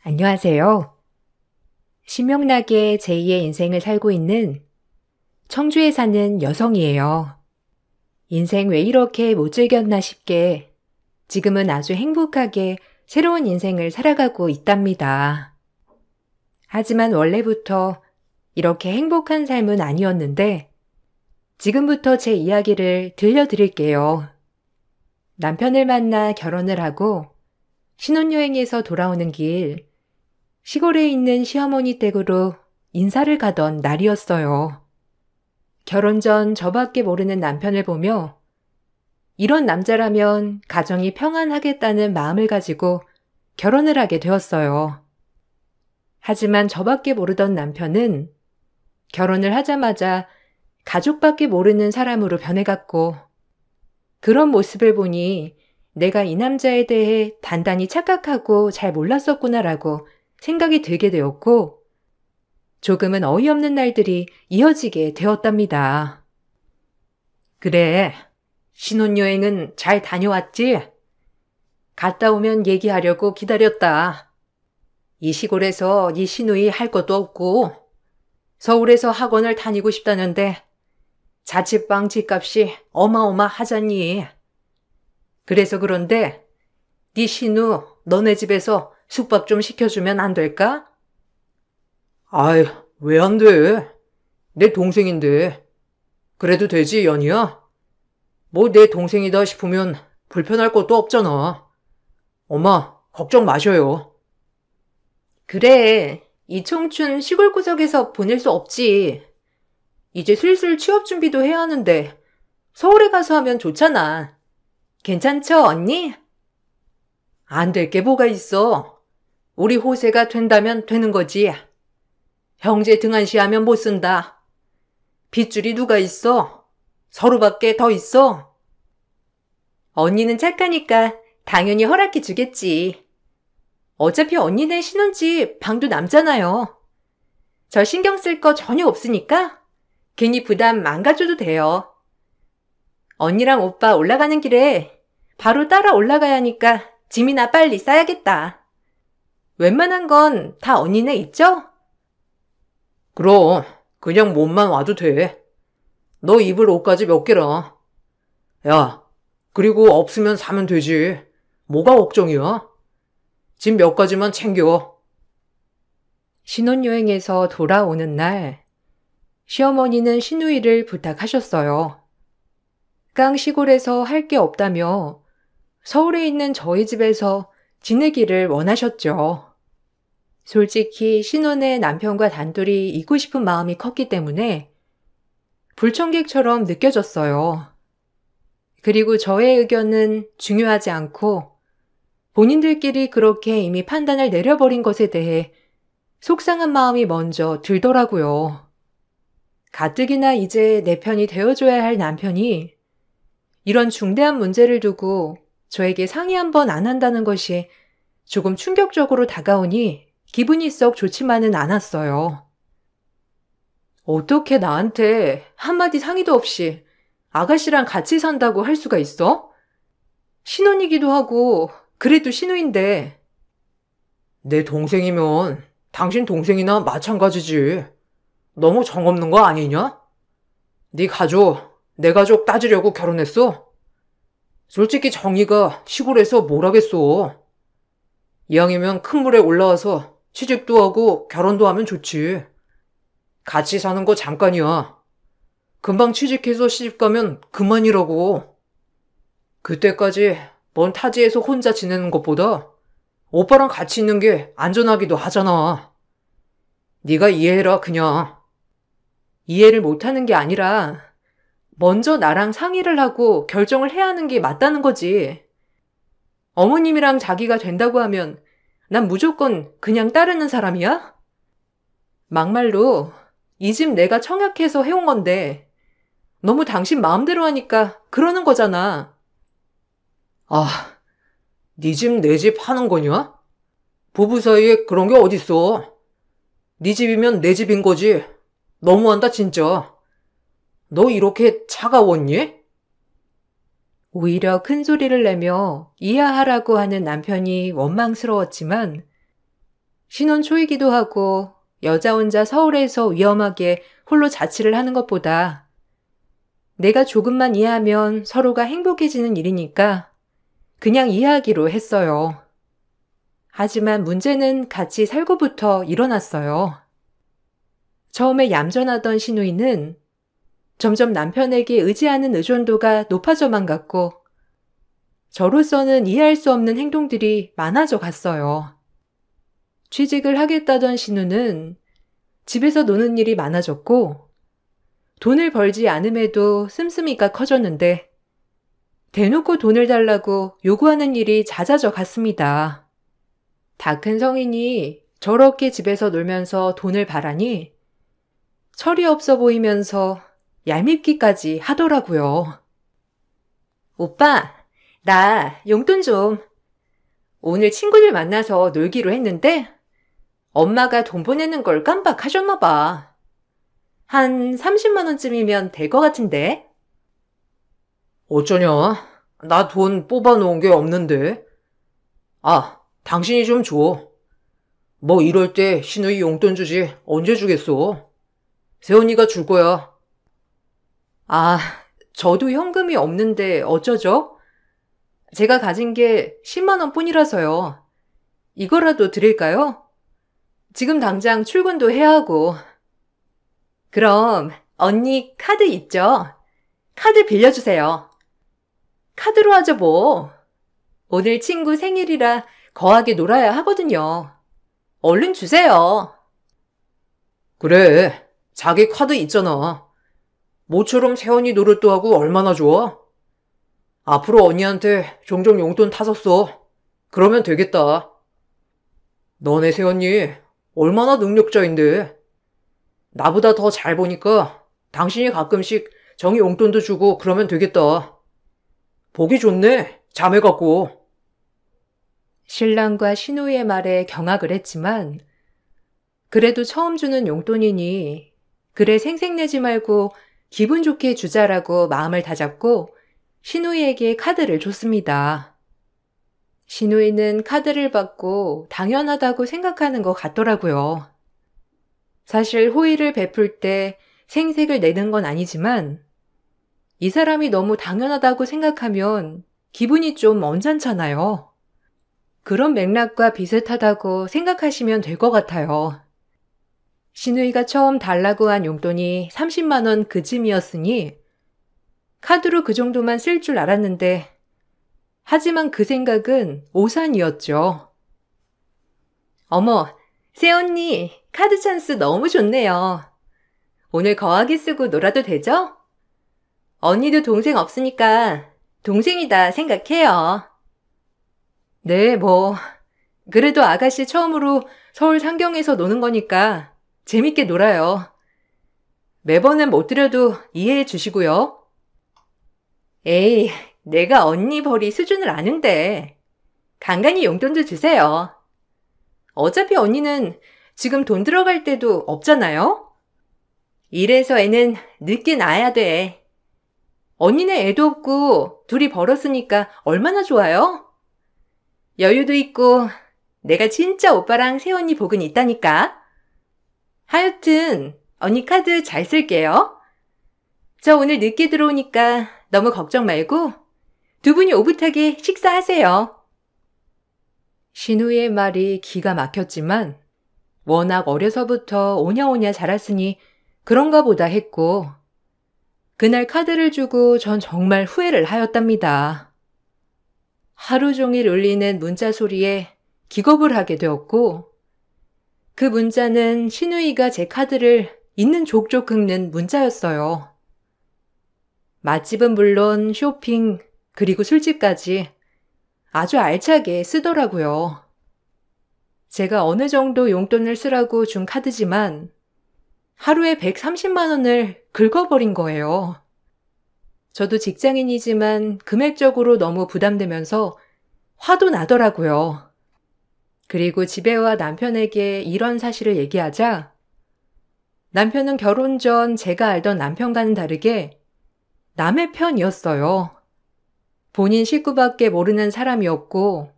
안녕하세요. 신명나게 제2의 인생을 살고 있는 청주에 사는 여성이에요. 인생 왜 이렇게 못 즐겼나 싶게 지금은 아주 행복하게 새로운 인생을 살아가고 있답니다. 하지만 원래부터 이렇게 행복한 삶은 아니었는데 지금부터 제 이야기를 들려드릴게요. 남편을 만나 결혼을 하고 신혼여행에서 돌아오는 길 시골에 있는 시어머니 댁으로 인사를 가던 날이었어요. 결혼 전 저밖에 모르는 남편을 보며 이런 남자라면 가정이 평안하겠다는 마음을 가지고 결혼을 하게 되었어요. 하지만 저밖에 모르던 남편은 결혼을 하자마자 가족밖에 모르는 사람으로 변해갔고 그런 모습을 보니 내가 이 남자에 대해 단단히 착각하고 잘 몰랐었구나라고 생각이 들게 되었고 조금은 어이없는 날들이 이어지게 되었답니다. 그래, 신혼여행은 잘 다녀왔지? 갔다 오면 얘기하려고 기다렸다. 이 시골에서 네 시누이 할 것도 없고 서울에서 학원을 다니고 싶다는데 자취방 집값이 어마어마하잖니. 그래서 그런데 네 시누 너네 집에서 숙박 좀 시켜주면 안 될까? 아이, 왜 안 돼? 내 동생인데. 그래도 되지, 연희야? 뭐 내 동생이다 싶으면 불편할 것도 없잖아. 엄마, 걱정 마셔요. 그래, 이 청춘 시골 구석에서 보낼 수 없지. 이제 슬슬 취업 준비도 해야 하는데 서울에 가서 하면 좋잖아. 괜찮죠, 언니? 안 될 게 뭐가 있어. 우리 호세가 된다면 되는 거지. 형제 등한시하면 못 쓴다. 빗줄이 누가 있어? 서로밖에 더 있어? 언니는 착하니까 당연히 허락해 주겠지. 어차피 언니네 신혼집 방도 남잖아요. 저 신경 쓸 거 전혀 없으니까 괜히 부담 안 가져도 돼요. 언니랑 오빠 올라가는 길에 바로 따라 올라가야 하니까 짐이나 빨리 싸야겠다. 웬만한 건 다 언니네 있죠? 그럼 그냥 몸만 와도 돼. 너 입을 옷까지 몇 개라. 야, 그리고 없으면 사면 되지. 뭐가 걱정이야? 짐 몇 가지만 챙겨. 신혼여행에서 돌아오는 날 시어머니는 시누이를 부탁하셨어요. 깡 시골에서 할 게 없다며 서울에 있는 저희 집에서 지내기를 원하셨죠. 솔직히 신혼에 남편과 단둘이 있고 싶은 마음이 컸기 때문에 불청객처럼 느껴졌어요. 그리고 저의 의견은 중요하지 않고 본인들끼리 그렇게 이미 판단을 내려버린 것에 대해 속상한 마음이 먼저 들더라고요. 가뜩이나 이제 내 편이 되어줘야 할 남편이 이런 중대한 문제를 두고 저에게 상의 한 번 안 한다는 것이 조금 충격적으로 다가오니 기분이 썩 좋지만은 않았어요. 어떻게 나한테 한마디 상의도 없이 아가씨랑 같이 산다고 할 수가 있어? 신혼이기도 하고 그래도 신우인데. 내 동생이면 당신 동생이나 마찬가지지. 너무 정없는 거 아니냐? 네 가족, 내 가족 따지려고 결혼했어? 솔직히 정의가 시골에서 뭘 하겠어. 이왕이면 큰 물에 올라와서 취직도 하고 결혼도 하면 좋지. 같이 사는 거 잠깐이야. 금방 취직해서 시집가면 그만이라고. 그때까지 먼 타지에서 혼자 지내는 것보다 오빠랑 같이 있는 게 안전하기도 하잖아. 네가 이해해라 그냥. 이해를 못하는 게 아니라 먼저 나랑 상의를 하고 결정을 해야 하는 게 맞다는 거지. 어머님이랑 자기가 된다고 하면 난 무조건 그냥 따르는 사람이야? 막말로 이 집 내가 청약해서 해온 건데 너무 당신 마음대로 하니까 그러는 거잖아. 아, 네 집 내 집 하는 거냐? 부부 사이에 그런 게 어딨어. 네 집이면 내 집인 거지. 너무한다 진짜. 너 이렇게 차가웠니? 오히려 큰 소리를 내며 이해하라고 하는 남편이 원망스러웠지만 신혼 초이기도 하고 여자 혼자 서울에서 위험하게 홀로 자취를 하는 것보다 내가 조금만 이해하면 서로가 행복해지는 일이니까 그냥 이해하기로 했어요. 하지만 문제는 같이 살고부터 일어났어요. 처음에 얌전하던 신우이는 점점 남편에게 의지하는 의존도가 높아져만 갔고 저로서는 이해할 수 없는 행동들이 많아져 갔어요. 취직을 하겠다던 신우는 집에서 노는 일이 많아졌고 돈을 벌지 않음에도 씀씀이가 커졌는데 대놓고 돈을 달라고 요구하는 일이 잦아져 갔습니다. 다 큰 성인이 저렇게 집에서 놀면서 돈을 바라니 철이 없어 보이면서 얄밉기까지 하더라고요. 오빠, 나 용돈 좀. 오늘 친구들 만나서 놀기로 했는데 엄마가 돈 보내는 걸 깜빡하셨나 봐. 한 30만 원쯤이면 될 것 같은데. 어쩌냐? 나 돈 뽑아놓은 게 없는데. 아, 당신이 좀 줘. 뭐 이럴 때 신우이 용돈 주지 언제 주겠어? 세연이가 줄 거야. 아, 저도 현금이 없는데 어쩌죠? 제가 가진 게 10만 원 뿐이라서요. 이거라도 드릴까요? 지금 당장 출근도 해야 하고. 그럼 언니 카드 있죠? 카드 빌려주세요. 카드로 하죠 뭐. 오늘 친구 생일이라 거하게 놀아야 하거든요. 얼른 주세요. 그래, 자기 카드 있잖아. 모처럼 세연이 노릇도 하고 얼마나 좋아? 앞으로 언니한테 종종 용돈 타서 그러면 되겠다. 너네 세연이 얼마나 능력자인데. 나보다 더 잘 보니까 당신이 가끔씩 정이 용돈도 주고 그러면 되겠다. 보기 좋네, 자매 같고. 신랑과 신우의 말에 경악을 했지만 그래도 처음 주는 용돈이니 그래 생색내지 말고 기분 좋게 주자라고 마음을 다잡고 신우이에게 카드를 줬습니다. 신우이는 카드를 받고 당연하다고 생각하는 것 같더라고요. 사실 호의를 베풀 때 생색을 내는 건 아니지만 이 사람이 너무 당연하다고 생각하면 기분이 좀 언짢잖아요. 그런 맥락과 비슷하다고 생각하시면 될 것 같아요. 신우이가 처음 달라고 한 용돈이 30만 원 그쯤이었으니 카드로 그 정도만 쓸 줄 알았는데 하지만 그 생각은 오산이었죠. 어머, 새언니 카드 찬스 너무 좋네요. 오늘 거하게 쓰고 놀아도 되죠? 언니도 동생 없으니까 동생이다 생각해요. 네, 뭐 그래도 아가씨 처음으로 서울 상경에서 노는 거니까 재밌게 놀아요. 매번은 못 드려도 이해해 주시고요. 에이, 내가 언니 벌이 수준을 아는데 간간히 용돈도 주세요. 어차피 언니는 지금 돈 들어갈 때도 없잖아요? 이래서 애는 늦게 낳아야 돼. 언니는 애도 없고 둘이 벌었으니까 얼마나 좋아요? 여유도 있고 내가 진짜 오빠랑 새언니 복은 있다니까. 하여튼 언니 카드 잘 쓸게요. 저 오늘 늦게 들어오니까 너무 걱정 말고 두 분이 오붓하게 식사하세요. 신우의 말이 기가 막혔지만 워낙 어려서부터 오냐오냐 자랐으니 그런가 보다 했고 그날 카드를 주고 전 정말 후회를 하였답니다. 하루 종일 울리는 문자 소리에 기겁을 하게 되었고 그 문자는 신우이가 제 카드를 있는 족족 긁는 문자였어요. 맛집은 물론 쇼핑 그리고 술집까지 아주 알차게 쓰더라고요. 제가 어느 정도 용돈을 쓰라고 준 카드지만 하루에 130만 원을 긁어버린 거예요. 저도 직장인이지만 금액적으로 너무 부담되면서 화도 나더라고요. 그리고 집에 와 남편에게 이런 사실을 얘기하자 남편은 결혼 전 제가 알던 남편과는 다르게 남의 편이었어요. 본인 식구밖에 모르는 사람이었고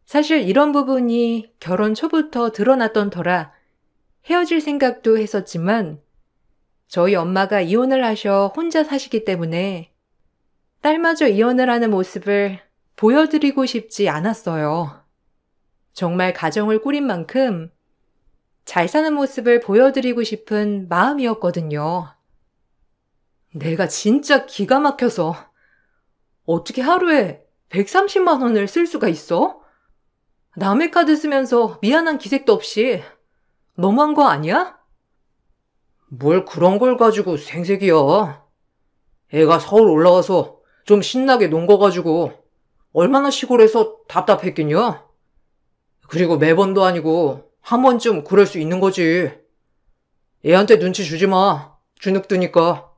사실 이런 부분이 결혼 초부터 드러났던 터라 헤어질 생각도 했었지만 저희 엄마가 이혼을 하셔 혼자 사시기 때문에 딸마저 이혼을 하는 모습을 보여드리고 싶지 않았어요. 정말 가정을 꾸린 만큼 잘 사는 모습을 보여드리고 싶은 마음이었거든요. 내가 진짜 기가 막혀서 어떻게 하루에 130만 원을 쓸 수가 있어? 남의 카드 쓰면서 미안한 기색도 없이 너무한 거 아니야? 뭘 그런 걸 가지고 생색이야. 애가 서울 올라와서 좀 신나게 논 거 가지고 얼마나 시골에서 답답했겠냐? 그리고 매번도 아니고 한 번쯤 그럴 수 있는 거지. 애한테 눈치 주지 마. 주눅 드니까.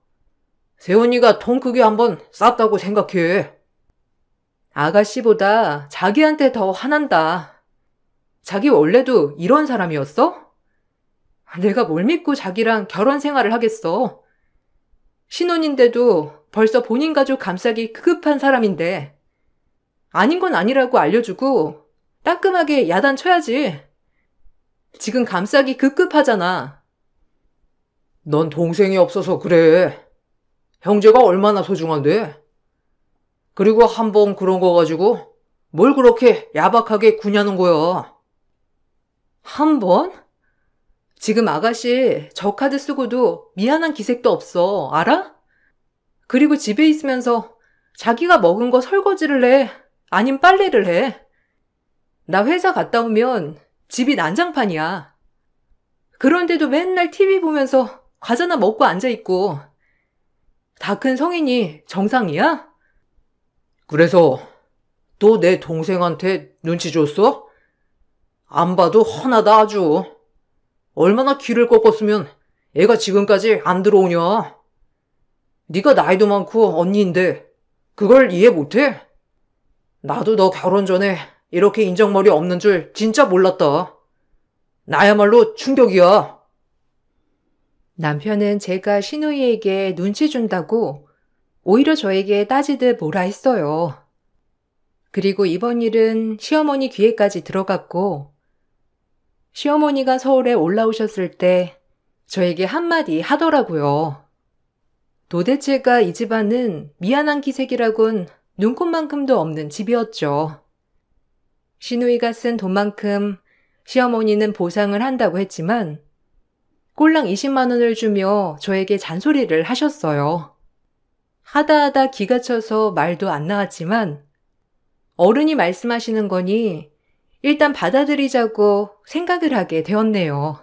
세훈이가 통 크게 한번 쌌다고 생각해. 아가씨보다 자기한테 더 화난다. 자기 원래도 이런 사람이었어? 내가 뭘 믿고 자기랑 결혼 생활을 하겠어. 신혼인데도 벌써 본인 가족 감싸기 급급한 사람인데 아닌 건 아니라고 알려주고 따끔하게 야단쳐야지. 지금 감싸기 급급하잖아. 넌 동생이 없어서 그래. 형제가 얼마나 소중한데? 그리고 한 번 그런 거 가지고 뭘 그렇게 야박하게 구냐는 거야. 한 번? 지금 아가씨 저 카드 쓰고도 미안한 기색도 없어. 알아? 그리고 집에 있으면서 자기가 먹은 거 설거지를 해. 아님 빨래를 해. 나 회사 갔다 오면 집이 난장판이야. 그런데도 맨날 TV 보면서 과자나 먹고 앉아있고. 다 큰 성인이 정상이야? 그래서 또 내 동생한테 눈치 줬어? 안 봐도 훤하다 아주. 얼마나 귀를 꺾었으면 애가 지금까지 안 들어오냐. 네가 나이도 많고 언니인데 그걸 이해 못해? 나도 너 결혼 전에 이렇게 인정머리 없는 줄 진짜 몰랐다. 나야말로 충격이야. 남편은 제가 신우이에게 눈치 준다고 오히려 저에게 따지듯 뭐라 했어요. 그리고 이번 일은 시어머니 귀에까지 들어갔고 시어머니가 서울에 올라오셨을 때 저에게 한마디 하더라고요. 도대체가 이 집안은 미안한 기색이라곤 눈꼽만큼도 없는 집이었죠. 시누이가 쓴 돈만큼 시어머니는 보상을 한다고 했지만 꼴랑 20만 원을 주며 저에게 잔소리를 하셨어요. 하다 기가 차서 말도 안 나왔지만 어른이 말씀하시는 거니 일단 받아들이자고 생각을 하게 되었네요.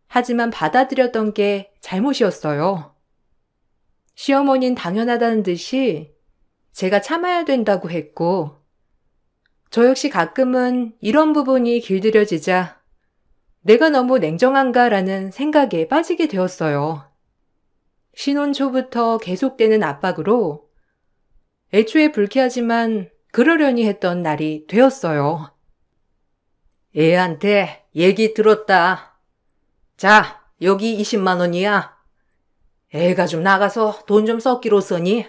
하지만 받아들였던 게 잘못이었어요. 시어머니는 당연하다는 듯이 제가 참아야 된다고 했고 저 역시 가끔은 이런 부분이 길들여지자 내가 너무 냉정한가라는 생각에 빠지게 되었어요. 신혼 초부터 계속되는 압박으로 애초에 불쾌하지만 그러려니 했던 날이 되었어요. 애한테 얘기 들었다. 자, 여기 20만 원이야. 애가 좀 나가서 돈 좀 썩기로 써니?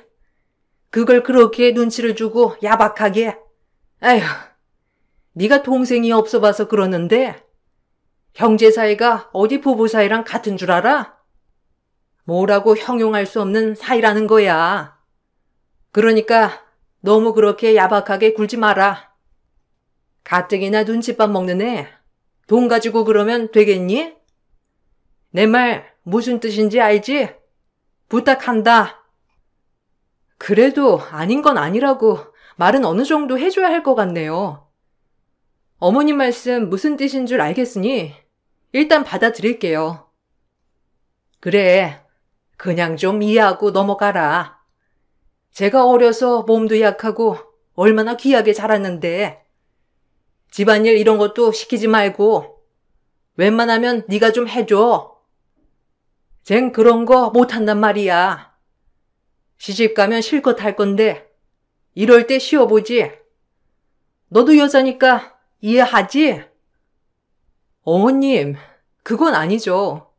그걸 그렇게 눈치를 주고 야박하게. 아휴, 네가 동생이 없어 봐서 그러는데 형제 사이가 어디 부부 사이랑 같은 줄 알아? 뭐라고 형용할 수 없는 사이라는 거야. 그러니까 너무 그렇게 야박하게 굴지 마라. 가뜩이나 눈칫밥 먹는 애, 돈 가지고 그러면 되겠니? 내 말 무슨 뜻인지 알지? 부탁한다. 그래도 아닌 건 아니라고 말은 어느 정도 해줘야 할 것 같네요. 어머님 말씀 무슨 뜻인 줄 알겠으니 일단 받아들일게요. 그래, 그냥 좀 이해하고 넘어가라. 제가 어려서 몸도 약하고 얼마나 귀하게 자랐는데 집안일 이런 것도 시키지 말고 웬만하면 네가 좀 해줘. 쟨 그런 거 못한단 말이야. 시집 가면 실컷 할 건데 이럴 때 쉬어보지. 너도 여자니까 이해하지? 어머님, 그건 아니죠.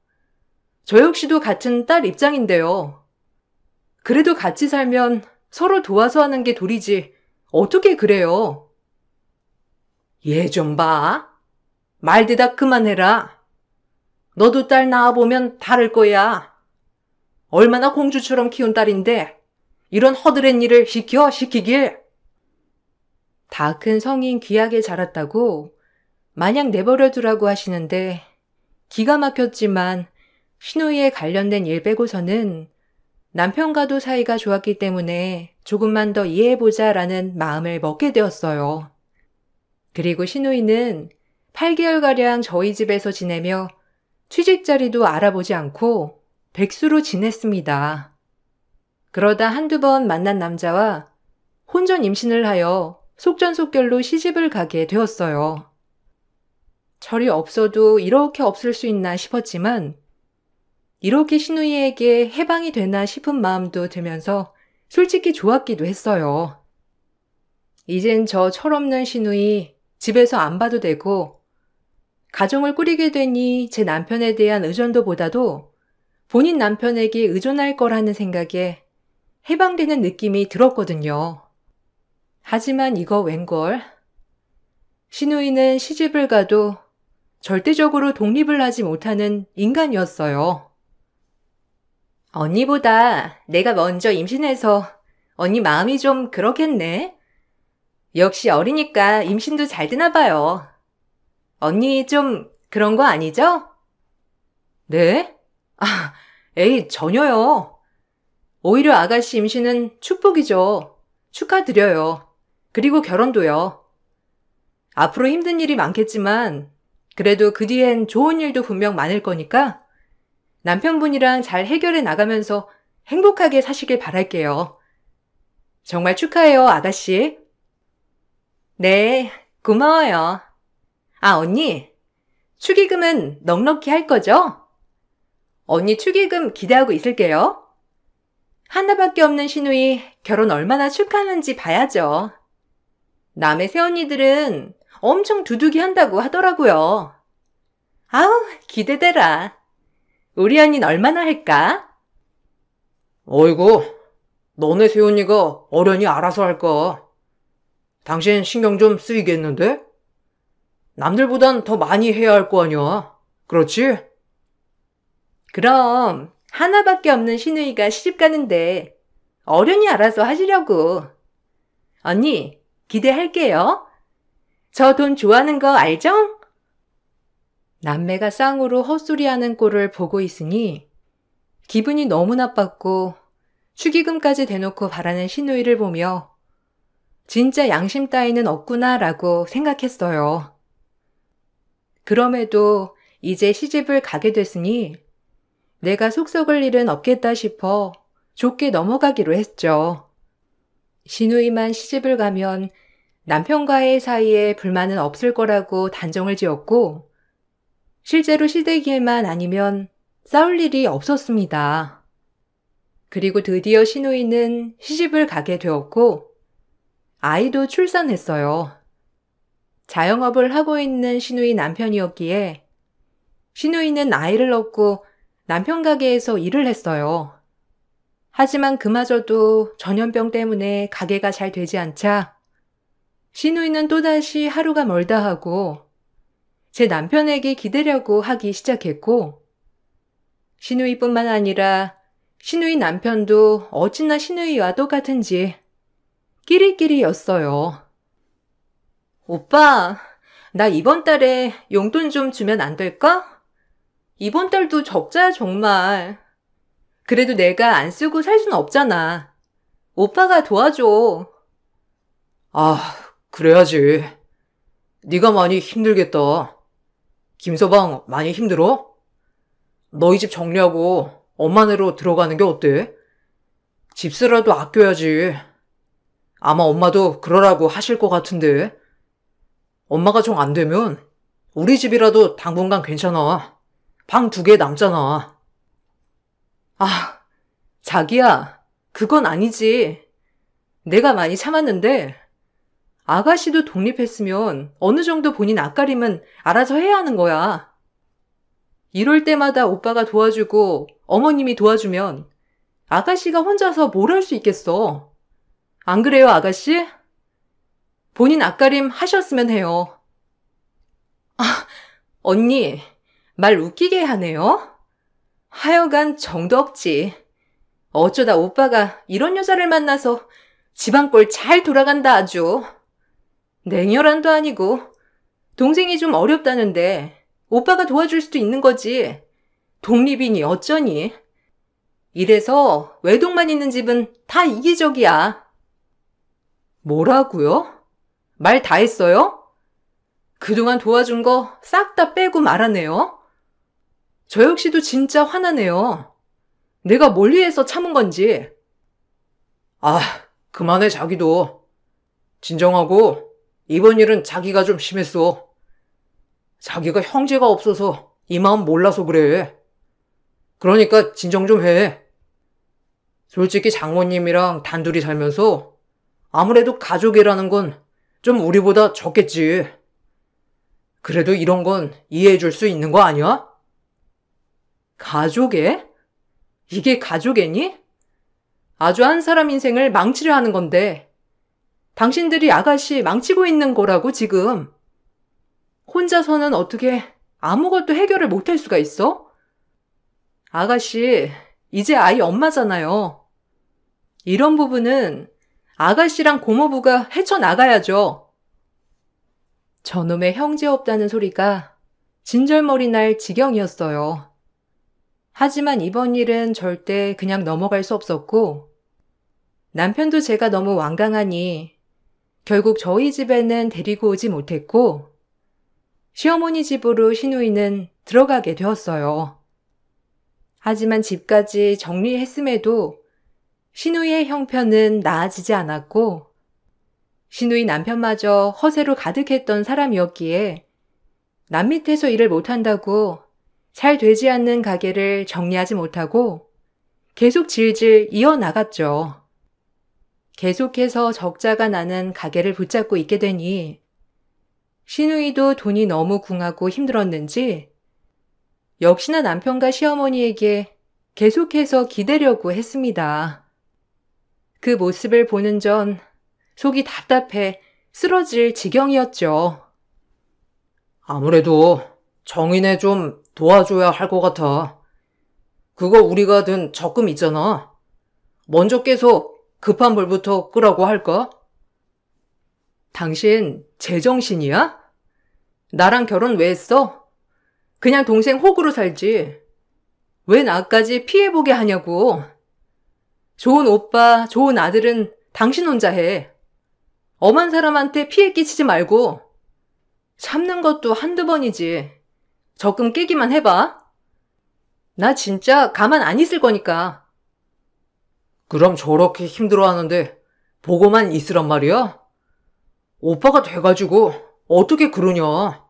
저 역시도 같은 딸 입장인데요. 그래도 같이 살면 서로 도와서 하는 게 도리지. 어떻게 그래요? 얘 좀 봐. 말대답 그만해라. 너도 딸 낳아보면 다를 거야. 얼마나 공주처럼 키운 딸인데 이런 허드렛 일을 시키길. 다 큰 성인 귀하게 자랐다고 마냥 내버려 두라고 하시는데 기가 막혔지만 시누이에 관련된 일 빼고서는 남편과도 사이가 좋았기 때문에 조금만 더 이해해보자라는 마음을 먹게 되었어요. 그리고 시누이는 8개월가량 저희 집에서 지내며 취직 자리도 알아보지 않고 백수로 지냈습니다. 그러다 한두 번 만난 남자와 혼전 임신을 하여 속전속결로 시집을 가게 되었어요. 철이 없어도 이렇게 없을 수 있나 싶었지만 이렇게 시누이에게 해방이 되나 싶은 마음도 들면서 솔직히 좋았기도 했어요. 이젠 저 철없는 시누이 집에서 안 봐도 되고 가정을 꾸리게 되니 제 남편에 대한 의존도보다도 본인 남편에게 의존할 거라는 생각에 해방되는 느낌이 들었거든요. 하지만 이거 웬걸? 시누이는 시집을 가도 절대적으로 독립을 하지 못하는 인간이었어요. 언니보다 내가 먼저 임신해서 언니 마음이 좀 그렇겠네. 역시 어리니까 임신도 잘 되나 봐요. 언니 좀 그런 거 아니죠? 네? 에이, 전혀요. 오히려 아가씨 임신은 축복이죠. 축하드려요. 그리고 결혼도요. 앞으로 힘든 일이 많겠지만 그래도 그 뒤엔 좋은 일도 분명 많을 거니까 남편분이랑 잘 해결해 나가면서 행복하게 사시길 바랄게요. 정말 축하해요, 아가씨. 네, 고마워요. 언니, 축의금은 넉넉히 할 거죠? 언니 축의금 기대하고 있을게요. 하나밖에 없는 시누이 결혼 얼마나 축하하는지 봐야죠. 남의 새언니들은 엄청 두둑이 한다고 하더라고요. 아우, 기대되라. 우리 언니는 얼마나 할까? 어이구, 너네 새언니가 어련히 알아서 할까? 당신 신경 좀 쓰이겠는데? 남들보단 더 많이 해야 할 거 아니야. 그렇지? 그럼 하나밖에 없는 시누이가 시집 가는데 어련히 알아서 하시려고. 언니, 기대할게요. 저 돈 좋아하는 거 알죠? 남매가 쌍으로 헛소리하는 꼴을 보고 있으니 기분이 너무 나빴고 축의금까지 대놓고 바라는 시누이를 보며 진짜 양심 따위는 없구나라고 생각했어요. 그럼에도 이제 시집을 가게 됐으니 내가 속 썩을 일은 없겠다 싶어 좋게 넘어가기로 했죠. 시누이만 시집을 가면 남편과의 사이에 불만은 없을 거라고 단정을 지었고 실제로 시댁일만 아니면 싸울 일이 없었습니다. 그리고 드디어 시누이는 시집을 가게 되었고 아이도 출산했어요. 자영업을 하고 있는 시누이 남편이었기에 시누이는 아이를 얻고 남편 가게에서 일을 했어요. 하지만 그마저도 전염병 때문에 가게가 잘 되지 않자 시누이는 또다시 하루가 멀다 하고 제 남편에게 기대려고 하기 시작했고 시누이뿐만 아니라 시누이 남편도 어찌나 시누이와 똑같은지 끼리끼리였어요. 오빠, 나 이번 달에 용돈 좀 주면 안 될까? 이번 달도 적자야 정말. 그래도 내가 안 쓰고 살 순 없잖아. 오빠가 도와줘. 그래야지. 네가 많이 힘들겠다. 김서방 많이 힘들어? 너희 집 정리하고 엄마네로 들어가는 게 어때? 집세라도 아껴야지. 아마 엄마도 그러라고 하실 것 같은데. 엄마가 정 안 되면 우리 집이라도 당분간 괜찮아. 방 2개 남잖아. 자기야, 그건 아니지. 내가 많이 참았는데 아가씨도 독립했으면 어느 정도 본인 앞가림은 알아서 해야 하는 거야. 이럴 때마다 오빠가 도와주고 어머님이 도와주면 아가씨가 혼자서 뭘 할 수 있겠어. 안 그래요, 아가씨? 본인 앞가림 하셨으면 해요. 언니, 말 웃기게 하네요? 하여간 정도 없지. 어쩌다 오빠가 이런 여자를 만나서 집안꼴 잘 돌아간다 아주. 냉혈한도 아니고 동생이 좀 어렵다는데 오빠가 도와줄 수도 있는 거지. 독립이니 어쩌니. 이래서 외동만 있는 집은 다 이기적이야. 뭐라고요? 말 다 했어요? 그동안 도와준 거 싹 다 빼고 말하네요. 저 역시도 진짜 화나네요. 내가 뭘 위해서 참은 건지. 아, 그만해 자기도. 진정하고 이번 일은 자기가 좀 심했어. 자기가 형제가 없어서 이 마음 몰라서 그래. 그러니까 진정 좀 해. 솔직히 장모님이랑 단둘이 살면서 아무래도 가족이라는 건 좀 우리보다 적겠지. 그래도 이런 건 이해해 줄 수 있는 거 아니야? 가족애? 이게 가족애니? 아주 한 사람 인생을 망치려 하는 건데 당신들이 아가씨 망치고 있는 거라고 지금. 혼자서는 어떻게 아무것도 해결을 못할 수가 있어? 아가씨, 이제 아이 엄마잖아요. 이런 부분은 아가씨랑 고모부가 헤쳐나가야죠. 저놈의 형제 없다는 소리가 진절머리 날 지경이었어요. 하지만 이번 일은 절대 그냥 넘어갈 수 없었고 남편도 제가 너무 완강하니 결국 저희 집에는 데리고 오지 못했고 시어머니 집으로 시누이는 들어가게 되었어요. 하지만 집까지 정리했음에도 시누이의 형편은 나아지지 않았고 시누이 남편마저 허세로 가득했던 사람이었기에 남 밑에서 일을 못한다고 잘 되지 않는 가게를 정리하지 못하고 계속 질질 이어나갔죠. 계속해서 적자가 나는 가게를 붙잡고 있게 되니 시누이도 돈이 너무 궁하고 힘들었는지 역시나 남편과 시어머니에게 계속해서 기대려고 했습니다. 그 모습을 보는 전 속이 답답해 쓰러질 지경이었죠. 아무래도 정인에 좀 도와줘야 할 것 같아. 그거 우리가 든 적금 있잖아. 먼저 깨서 급한 불부터 끄라고 할까? 당신 제정신이야? 나랑 결혼 왜 했어? 그냥 동생 호구로 살지. 왜 나까지 피해보게 하냐고. 좋은 오빠, 좋은 아들은 당신 혼자 해. 엄한 사람한테 피해 끼치지 말고. 참는 것도 한두 번이지. 적금 깨기만 해봐. 나 진짜 가만 안 있을 거니까. 그럼 저렇게 힘들어하는데 보고만 있으란 말이야? 오빠가 돼가지고 어떻게 그러냐?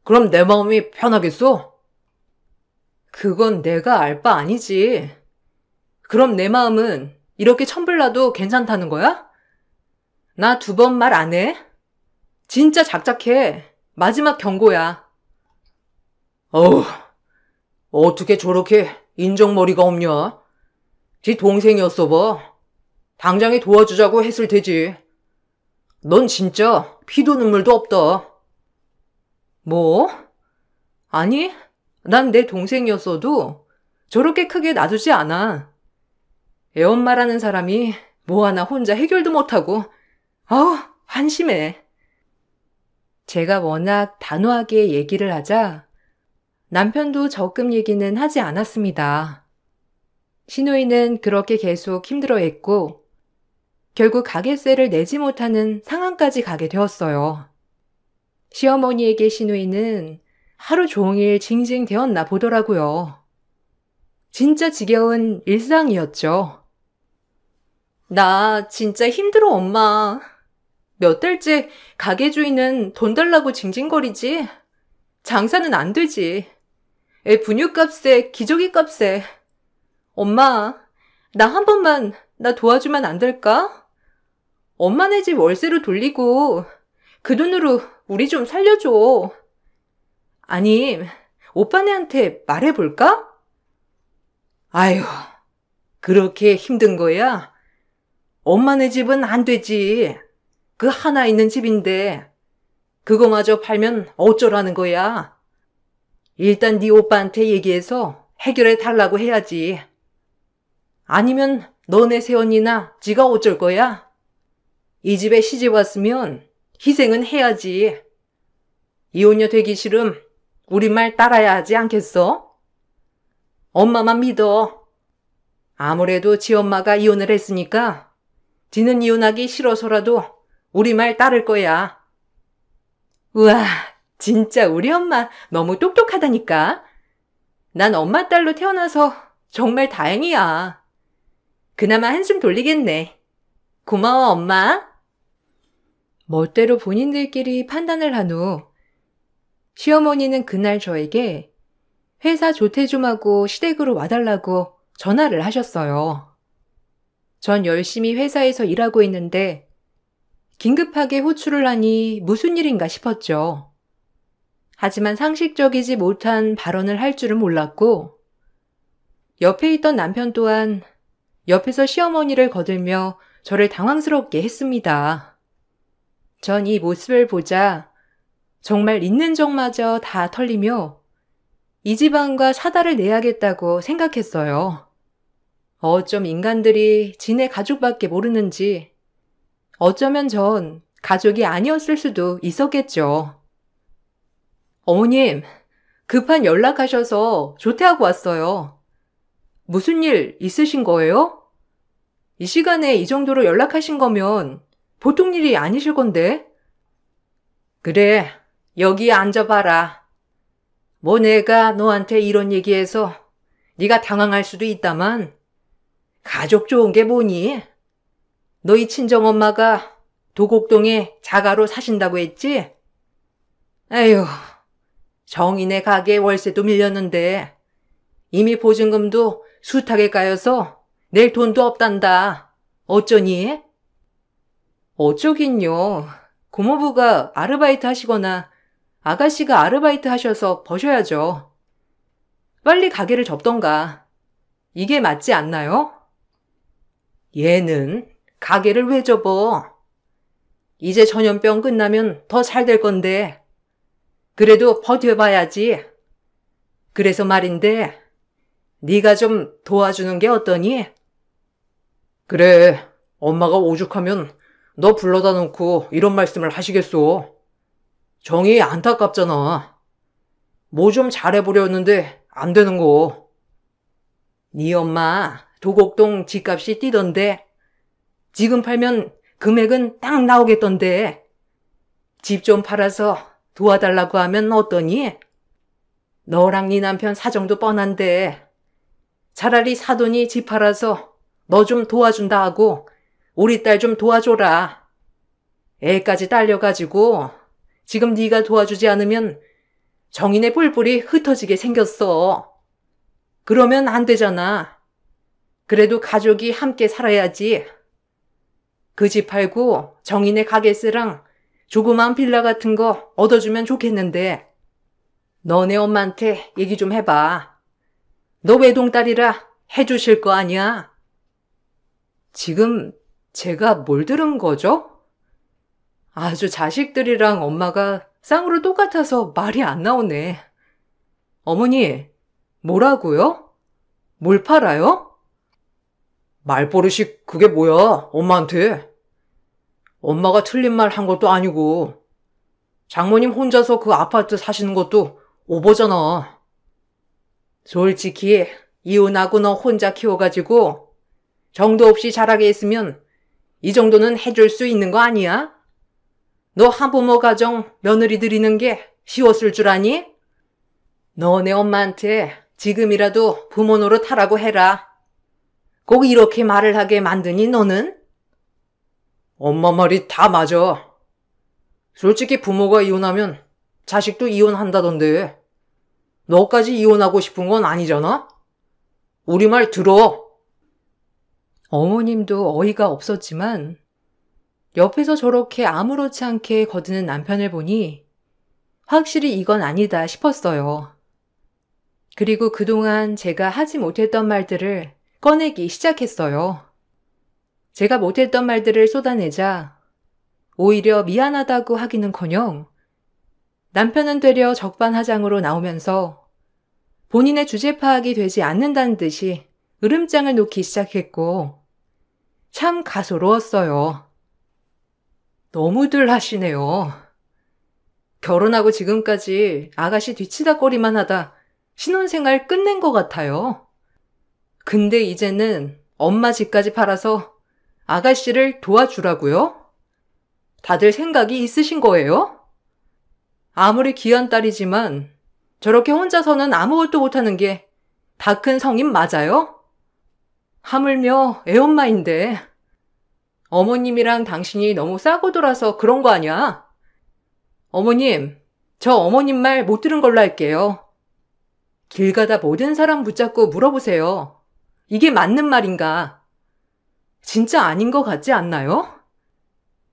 그럼 내 마음이 편하겠어? 그건 내가 알 바 아니지. 그럼 내 마음은 이렇게 천불나도 괜찮다는 거야? 나 2번 말 안 해? 진짜 작작해. 마지막 경고야. 어우, 어떻게 저렇게 인정머리가 없냐? 지 동생이었어 봐. 당장에 도와주자고 했을 테지. 넌 진짜 피도 눈물도 없다. 뭐? 아니, 난 내 동생이었어도 저렇게 크게 놔두지 않아. 애엄마라는 사람이 뭐 하나 혼자 해결도 못하고 아우, 한심해. 제가 워낙 단호하게 얘기를 하자 남편도 적금 얘기는 하지 않았습니다. 시누이는 그렇게 계속 힘들어했고 결국 가게세를 내지 못하는 상황까지 가게 되었어요. 시어머니에게 시누이는 하루 종일 징징대었나 보더라고요. 진짜 지겨운 일상이었죠. 나 진짜 힘들어, 엄마. 몇 달째 가게 주인은 돈 달라고 징징거리지. 장사는 안 되지. 애 분유값에 기저귀 값에. 엄마, 나 한 번만 나 도와주면 안 될까? 엄마네 집 월세로 돌리고 그 돈으로 우리 좀 살려줘. 아니, 오빠네한테 말해볼까? 아휴, 그렇게 힘든 거야? 엄마네 집은 안 되지. 그 하나 있는 집인데. 그거마저 팔면 어쩌라는 거야? 일단 네 오빠한테 얘기해서 해결해 달라고 해야지. 아니면 너네 새언니나 지가 어쩔 거야? 이 집에 시집 왔으면 희생은 해야지. 이혼녀 되기 싫음 우리 말 따라야 하지 않겠어? 엄마만 믿어. 아무래도 지 엄마가 이혼을 했으니까 지는 이혼하기 싫어서라도 우리 말 따를 거야. 우와, 진짜 우리 엄마 너무 똑똑하다니까. 난 엄마 딸로 태어나서 정말 다행이야. 그나마 한숨 돌리겠네. 고마워, 엄마. 멋대로 본인들끼리 판단을 한 후 시어머니는 그날 저에게 회사 조퇴 좀 하고 시댁으로 와달라고 전화를 하셨어요. 전 열심히 회사에서 일하고 있는데 긴급하게 호출을 하니 무슨 일인가 싶었죠. 하지만 상식적이지 못한 발언을 할 줄은 몰랐고 옆에 있던 남편 또한 옆에서 시어머니를 거들며 저를 당황스럽게 했습니다. 전 이 모습을 보자 정말 있는 정마저 다 털리며 이 집안과 사달을 내야겠다고 생각했어요. 어쩜 인간들이 지네 가족밖에 모르는지 어쩌면 전 가족이 아니었을 수도 있었겠죠. 어머님, 급한 연락하셔서 조퇴하고 왔어요. 무슨 일 있으신 거예요? 이 시간에 이 정도로 연락하신 거면 보통 일이 아니실 건데. 그래, 여기 앉아봐라. 뭐 내가 너한테 이런 얘기해서 네가 당황할 수도 있다만 가족 좋은 게 뭐니? 너희 친정엄마가 도곡동에 자가로 사신다고 했지? 에휴, 정인의 가게 월세도 밀렸는데 이미 보증금도 숱하게 까여서 낼 돈도 없단다. 어쩌니? 어쩌긴요. 고모부가 아르바이트 하시거나 아가씨가 아르바이트 하셔서 버셔야죠. 빨리 가게를 접던가. 이게 맞지 않나요? 얘는 가게를 왜 접어? 이제 전염병 끝나면 더 잘 될 건데 그래도 버텨봐야지. 그래서 말인데 네가 좀 도와주는 게 어떠니? 그래, 엄마가 오죽하면 너 불러다 놓고 이런 말씀을 하시겠소. 정이 안타깝잖아. 뭐 좀 잘해보려는데 안 되는 거. 네 엄마 도곡동 집값이 뛰던데 지금 팔면 금액은 딱 나오겠던데 집 좀 팔아서 도와달라고 하면 어떠니? 너랑 네 남편 사정도 뻔한데 차라리 사돈이 집 팔아서 너 좀 도와준다 하고 우리 딸 좀 도와줘라. 애까지 딸려가지고 지금 네가 도와주지 않으면 정인의 뿔뿔이 흩어지게 생겼어. 그러면 안 되잖아. 그래도 가족이 함께 살아야지. 그 집 팔고 정인의 가게세랑 조그만 빌라 같은 거 얻어주면 좋겠는데 너네 엄마한테 얘기 좀 해봐. 너 외동딸이라 해주실 거 아니야? 지금 제가 뭘 들은 거죠? 아주 자식들이랑 엄마가 쌍으로 똑같아서 말이 안 나오네. 어머니, 뭐라고요? 뭘 팔아요? 말버릇이 그게 뭐야, 엄마한테. 엄마가 틀린 말 한 것도 아니고 장모님 혼자서 그 아파트 사시는 것도 오버잖아. 솔직히 이혼하고 너 혼자 키워가지고 정도 없이 자라게 했으면 이 정도는 해줄 수 있는 거 아니야? 너 한부모 가정 며느리 들이는 게 쉬웠을 줄 아니? 너네 엄마한테 지금이라도 부모 노릇하라고 해라. 꼭 이렇게 말을 하게 만드니 너는? 엄마 말이 다 맞아. 솔직히 부모가 이혼하면 자식도 이혼한다던데 너까지 이혼하고 싶은 건 아니잖아? 우리 말 들어. 어머님도 어이가 없었지만 옆에서 저렇게 아무렇지 않게 거드는 남편을 보니 확실히 이건 아니다 싶었어요. 그리고 그동안 제가 하지 못했던 말들을 꺼내기 시작했어요. 제가 못했던 말들을 쏟아내자 오히려 미안하다고 하기는커녕 남편은 되려 적반하장으로 나오면서 본인의 주제 파악이 되지 않는다는 듯이 으름장을 놓기 시작했고 참 가소로웠어요. 너무들 하시네요. 결혼하고 지금까지 아가씨 뒤치다꺼리만 하다 신혼생활 끝낸 것 같아요. 근데 이제는 엄마 집까지 팔아서 아가씨를 도와주라고요? 다들 생각이 있으신 거예요? 아무리 귀한 딸이지만 저렇게 혼자서는 아무것도 못하는 게 다 큰 성인 맞아요? 하물며 애엄마인데 어머님이랑 당신이 너무 싸고 돌아서 그런 거 아니야? 어머님, 저 어머님 말 못 들은 걸로 할게요. 길 가다 모든 사람 붙잡고 물어보세요. 이게 맞는 말인가? 진짜 아닌 것 같지 않나요?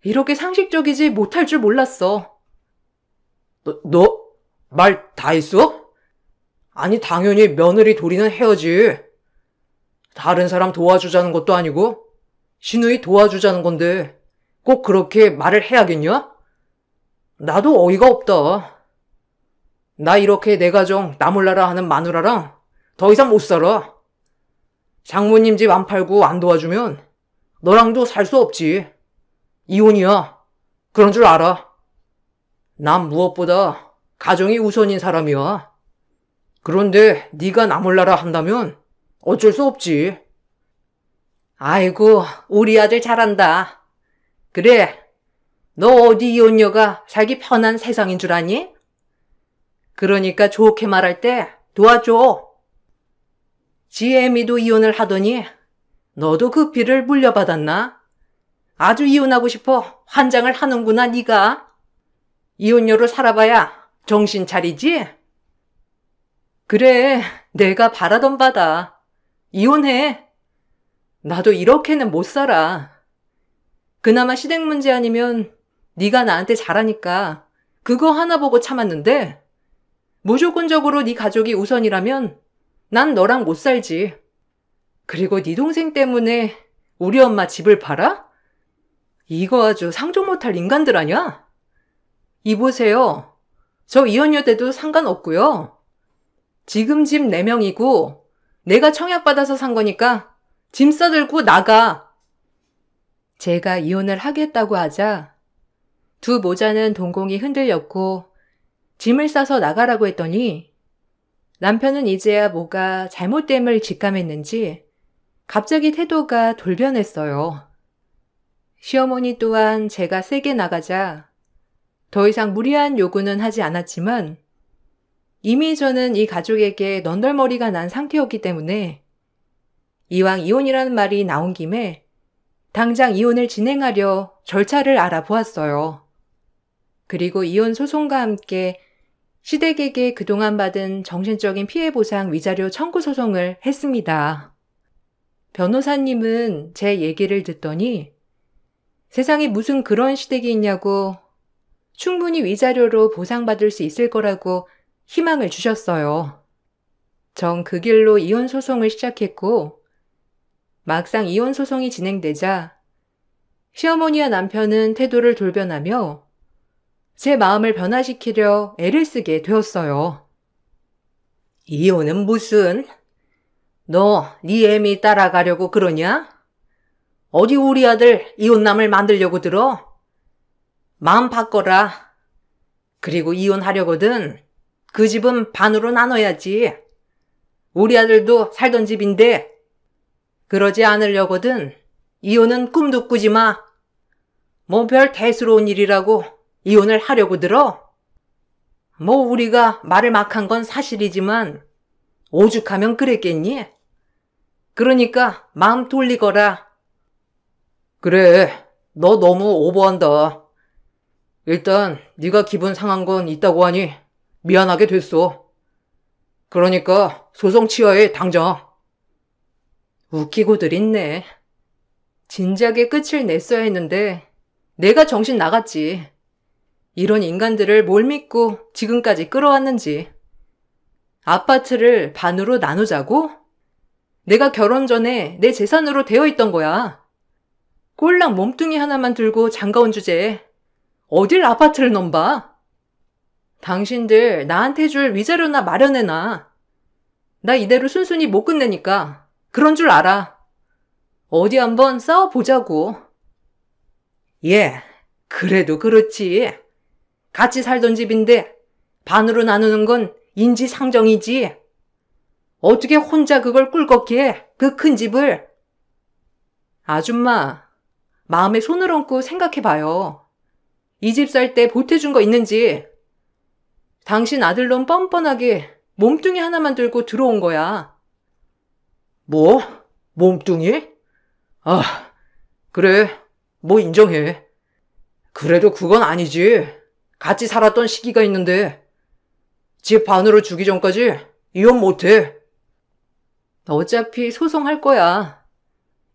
이렇게 상식적이지 못할 줄 몰랐어. 너 말 다 했어? 아니, 당연히 며느리 도리는 해야지. 다른 사람 도와주자는 것도 아니고 시누이 도와주자는 건데 꼭 그렇게 말을 해야겠냐? 나도 어이가 없다. 나 이렇게 내 가정 나 몰라라 하는 마누라랑 더 이상 못 살아. 장모님 집 안 팔고 안 도와주면 너랑도 살 수 없지. 이혼이야. 그런 줄 알아. 난 무엇보다 가정이 우선인 사람이야. 그런데 네가 나 몰라라 한다면 어쩔 수 없지. 아이고, 우리 아들 잘한다. 그래, 너 어디 이혼녀가 살기 편한 세상인 줄 아니? 그러니까 좋게 말할 때 도와줘. 지혜미도 이혼을 하더니 너도 그 피를 물려받았나? 아주 이혼하고 싶어 환장을 하는구나 네가. 이혼녀로 살아봐야 정신 차리지? 그래, 내가 바라던 바다. 이혼해. 나도 이렇게는 못 살아. 그나마 시댁 문제 아니면 네가 나한테 잘하니까 그거 하나 보고 참았는데 무조건적으로 네 가족이 우선이라면 난 너랑 못 살지. 그리고 네 동생 때문에 우리 엄마 집을 팔아? 이거 아주 상종 못할 인간들 아냐? 이보세요. 저 이혼녀 돼도 상관없고요. 지금 집 4명이고 내가 청약받아서 산 거니까 짐 싸들고 나가. 제가 이혼을 하겠다고 하자 두 모자는 동공이 흔들렸고 짐을 싸서 나가라고 했더니 남편은 이제야 뭐가 잘못됨을 직감했는지 갑자기 태도가 돌변했어요. 시어머니 또한 제가 세게 나가자 더 이상 무리한 요구는 하지 않았지만 이미 저는 이 가족에게 넌덜머리가 난 상태였기 때문에 이왕 이혼이라는 말이 나온 김에 당장 이혼을 진행하려 절차를 알아보았어요. 그리고 이혼 소송과 함께 시댁에게 그동안 받은 정신적인 피해 보상 위자료 청구 소송을 했습니다. 변호사님은 제 얘기를 듣더니 세상에 무슨 그런 시댁이 있냐고 충분히 위자료로 보상받을 수 있을 거라고 희망을 주셨어요. 전 그 길로 이혼 소송을 시작했고 막상 이혼 소송이 진행되자 시어머니와 남편은 태도를 돌변하며 제 마음을 변화시키려 애를 쓰게 되었어요. 이혼은 무슨? 너 네 애미 따라가려고 그러냐? 어디 우리 아들 이혼남을 만들려고 들어? 마음 바꿔라. 그리고 이혼하려거든 그 집은 반으로 나눠야지. 우리 아들도 살던 집인데 그러지 않으려거든 이혼은 꿈도 꾸지 마. 뭐 별 대수로운 일이라고 이혼을 하려고 들어? 뭐 우리가 말을 막 한 건 사실이지만 오죽하면 그랬겠니? 그러니까 마음 돌리거라. 그래, 너 너무 오버한다. 일단 네가 기분 상한 건 있다고 하니 미안하게 됐어. 그러니까 소송 취하해 당장. 웃기고들 있네. 진작에 끝을 냈어야 했는데 내가 정신 나갔지. 이런 인간들을 뭘 믿고 지금까지 끌어왔는지. 아파트를 반으로 나누자고? 내가 결혼 전에 내 재산으로 되어 있던 거야. 꼴랑 몸뚱이 하나만 들고 장가온 주제에 어딜 아파트를 넘봐? 당신들 나한테 줄 위자료나 마련해놔. 나 이대로 순순히 못 끝내니까 그런 줄 알아. 어디 한번 싸워보자고. 예, 그래도 그렇지. 같이 살던 집인데 반으로 나누는 건 인지상정이지. 어떻게 혼자 그걸 꿀꺽해, 그 큰 집을. 아줌마, 마음에 손을 얹고 생각해봐요. 이 집 살 때 보태준 거 있는지. 당신 아들놈 뻔뻔하게 몸뚱이 하나만 들고 들어온 거야. 뭐? 몸뚱이? 아, 그래. 뭐 인정해. 그래도 그건 아니지. 같이 살았던 시기가 있는데 집 반으로 주기 전까지 이혼 못해. 어차피 소송할 거야.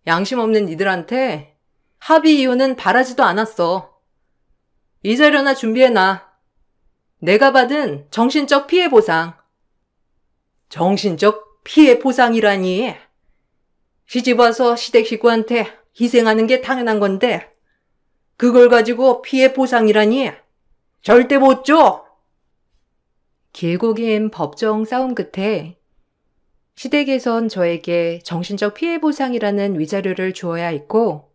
양심 없는 니들한테 합의 이혼은 바라지도 않았어. 위자료나 준비해놔. 내가 받은 정신적 피해 보상. 정신적 피해 보상이라니. 시집와서 시댁 식구한테 희생하는 게 당연한 건데 그걸 가지고 피해 보상이라니. 절대 못 줘. 길고 긴 법정 싸움 끝에 시댁에선 저에게 정신적 피해 보상이라는 위자료를 주어야 했고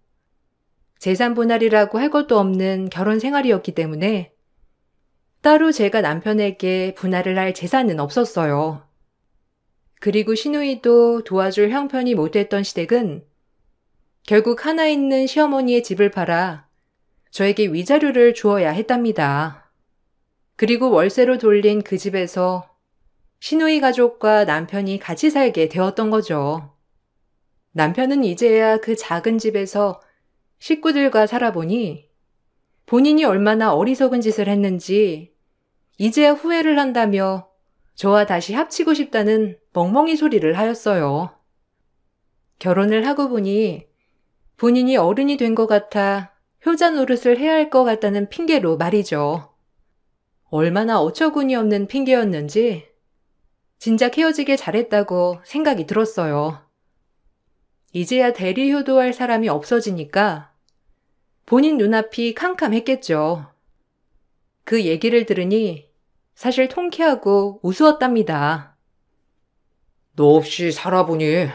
재산 분할이라고 할 것도 없는 결혼 생활이었기 때문에 따로 제가 남편에게 분할을 할 재산은 없었어요. 그리고 시누이도 도와줄 형편이 못됐던 시댁은 결국 하나 있는 시어머니의 집을 팔아 저에게 위자료를 주어야 했답니다. 그리고 월세로 돌린 그 집에서 시누이 가족과 남편이 같이 살게 되었던 거죠. 남편은 이제야 그 작은 집에서 식구들과 살아보니 본인이 얼마나 어리석은 짓을 했는지 이제야 후회를 한다며 저와 다시 합치고 싶다는 멍멍이 소리를 하였어요. 결혼을 하고 보니 본인이 어른이 된 것 같아 효자 노릇을 해야 할 것 같다는 핑계로 말이죠. 얼마나 어처구니 없는 핑계였는지 진작 헤어지길 잘했다고 생각이 들었어요. 이제야 대리 효도할 사람이 없어지니까 본인 눈앞이 캄캄했겠죠. 그 얘기를 들으니 사실 통쾌하고 우스웠답니다. 너 없이 살아보니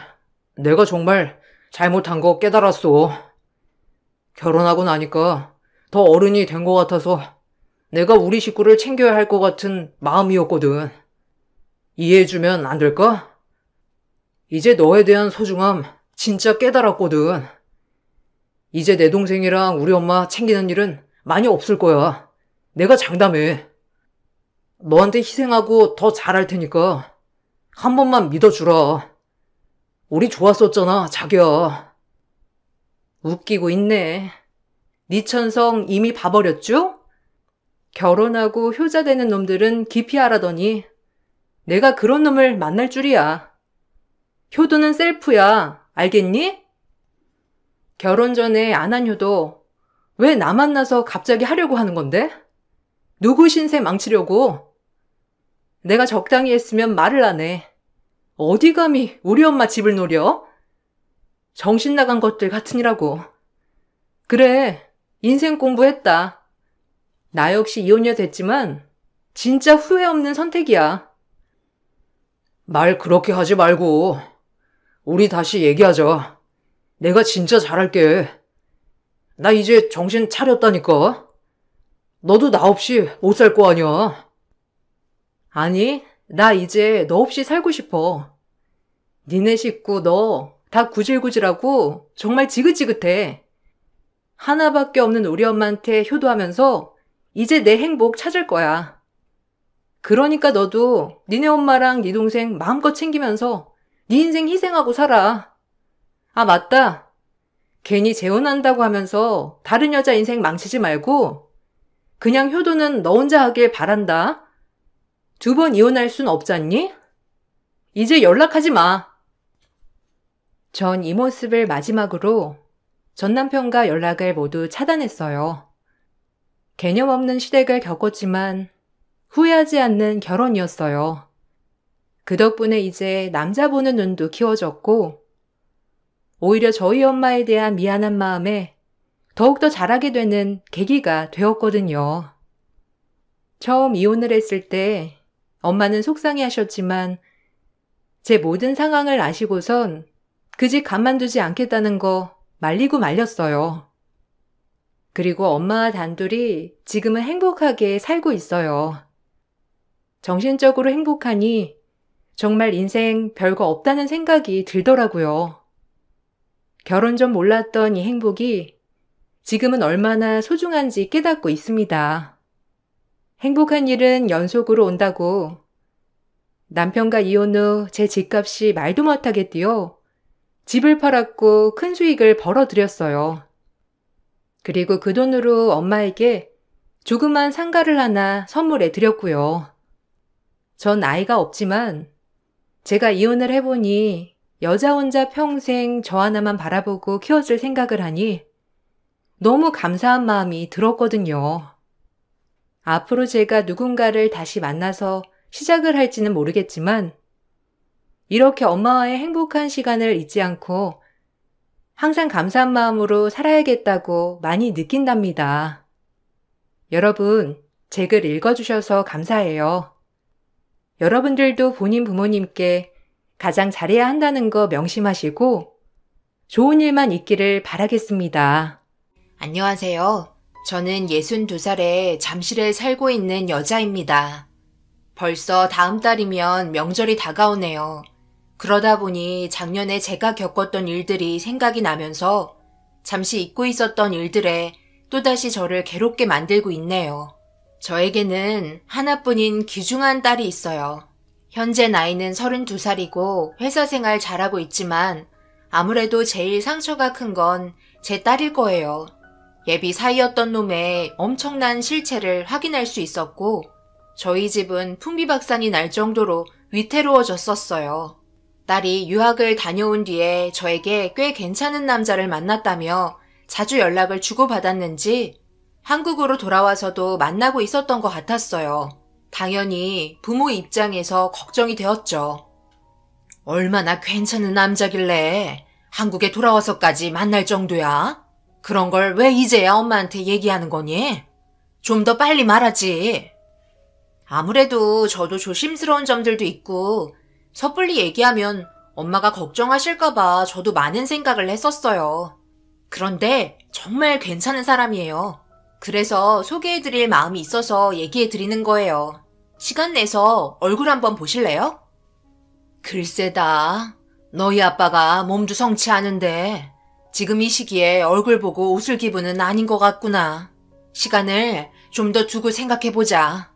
내가 정말 잘못한 거 깨달았어. 결혼하고 나니까 더 어른이 된 것 같아서 내가 우리 식구를 챙겨야 할 것 같은 마음이었거든. 이해해주면 안 될까? 이제 너에 대한 소중함 진짜 깨달았거든. 이제 내 동생이랑 우리 엄마 챙기는 일은 많이 없을 거야. 내가 장담해. 너한테 희생하고 더 잘할 테니까 한 번만 믿어주라. 우리 좋았었잖아, 자기야. 웃기고 있네. 네 천성 이미 봐버렸죠? 결혼하고 효자 되는 놈들은 기피하라더니 내가 그런 놈을 만날 줄이야. 효도는 셀프야. 알겠니? 결혼 전에 안 한 효도 왜 나 만나서 갑자기 하려고 하는 건데? 누구 신세 망치려고? 내가 적당히 했으면 말을 안 해. 어디 감히 우리 엄마 집을 노려? 정신 나간 것들 같으니라고. 그래, 인생 공부했다. 나 역시 이혼녀 됐지만 진짜 후회 없는 선택이야. 말 그렇게 하지 말고 우리 다시 얘기하자. 내가 진짜 잘할게. 나 이제 정신 차렸다니까. 너도 나 없이 못 살 거 아니야. 아니, 나 이제 너 없이 살고 싶어. 니네 식구 너 다 구질구질하고 정말 지긋지긋해. 하나밖에 없는 우리 엄마한테 효도하면서 이제 내 행복 찾을 거야. 그러니까 너도 니네 엄마랑 니 동생 마음껏 챙기면서 니 인생 희생하고 살아. 아, 맞다. 괜히 재혼한다고 하면서 다른 여자 인생 망치지 말고 그냥 효도는 너 혼자 하길 바란다. 2번 이혼할 순 없잖니? 이제 연락하지 마. 전 이 모습을 마지막으로 전 남편과 연락을 모두 차단했어요. 개념 없는 시댁을 겪었지만 후회하지 않는 결혼이었어요. 그 덕분에 이제 남자 보는 눈도 키워졌고 오히려 저희 엄마에 대한 미안한 마음에 더욱더 잘하게 되는 계기가 되었거든요. 처음 이혼을 했을 때 엄마는 속상해 하셨지만 제 모든 상황을 아시고선 그 집 가만두지 않겠다는 거 말리고 말렸어요. 그리고 엄마와 단둘이 지금은 행복하게 살고 있어요. 정신적으로 행복하니 정말 인생 별거 없다는 생각이 들더라고요. 결혼 전 몰랐던 이 행복이 지금은 얼마나 소중한지 깨닫고 있습니다. 행복한 일은 연속으로 온다고 남편과 이혼 후 제 집값이 말도 못하게 뛰어 집을 팔았고 큰 수익을 벌어들였어요. 그리고 그 돈으로 엄마에게 조그만 상가를 하나 선물해 드렸고요. 전 아이가 없지만 제가 이혼을 해보니 여자 혼자 평생 저 하나만 바라보고 키웠을 생각을 하니 너무 감사한 마음이 들었거든요. 앞으로 제가 누군가를 다시 만나서 시작을 할지는 모르겠지만 이렇게 엄마와의 행복한 시간을 잊지 않고 항상 감사한 마음으로 살아야겠다고 많이 느낀답니다. 여러분, 제 글 읽어주셔서 감사해요. 여러분들도 본인 부모님께 가장 잘해야 한다는 거 명심하시고 좋은 일만 있기를 바라겠습니다. 안녕하세요. 저는 62살에 잠실에 살고 있는 여자입니다. 벌써 다음 달이면 명절이 다가오네요. 그러다 보니 작년에 제가 겪었던 일들이 생각이 나면서 잠시 잊고 있었던 일들에 또다시 저를 괴롭게 만들고 있네요. 저에게는 하나뿐인 귀중한 딸이 있어요. 현재 나이는 32살이고 회사 생활 잘하고 있지만 아무래도 제일 상처가 큰 건 제 딸일 거예요. 예비 사이였던 놈의 엄청난 실체를 확인할 수 있었고 저희 집은 풍비박산이 날 정도로 위태로워졌었어요. 딸이 유학을 다녀온 뒤에 저에게 꽤 괜찮은 남자를 만났다며 자주 연락을 주고받았는지 한국으로 돌아와서도 만나고 있었던 것 같았어요. 당연히 부모 입장에서 걱정이 되었죠. 얼마나 괜찮은 남자길래 한국에 돌아와서까지 만날 정도야? 그런 걸 왜 이제야 엄마한테 얘기하는 거니? 좀 더 빨리 말하지. 아무래도 저도 조심스러운 점들도 있고 섣불리 얘기하면 엄마가 걱정하실까봐 저도 많은 생각을 했었어요. 그런데 정말 괜찮은 사람이에요. 그래서 소개해드릴 마음이 있어서 얘기해드리는 거예요. 시간 내서 얼굴 한번 보실래요? 글쎄다. 너희 아빠가 몸도 성치 않은데 지금 이 시기에 얼굴 보고 웃을 기분은 아닌 것 같구나. 시간을 좀 더 두고 생각해보자.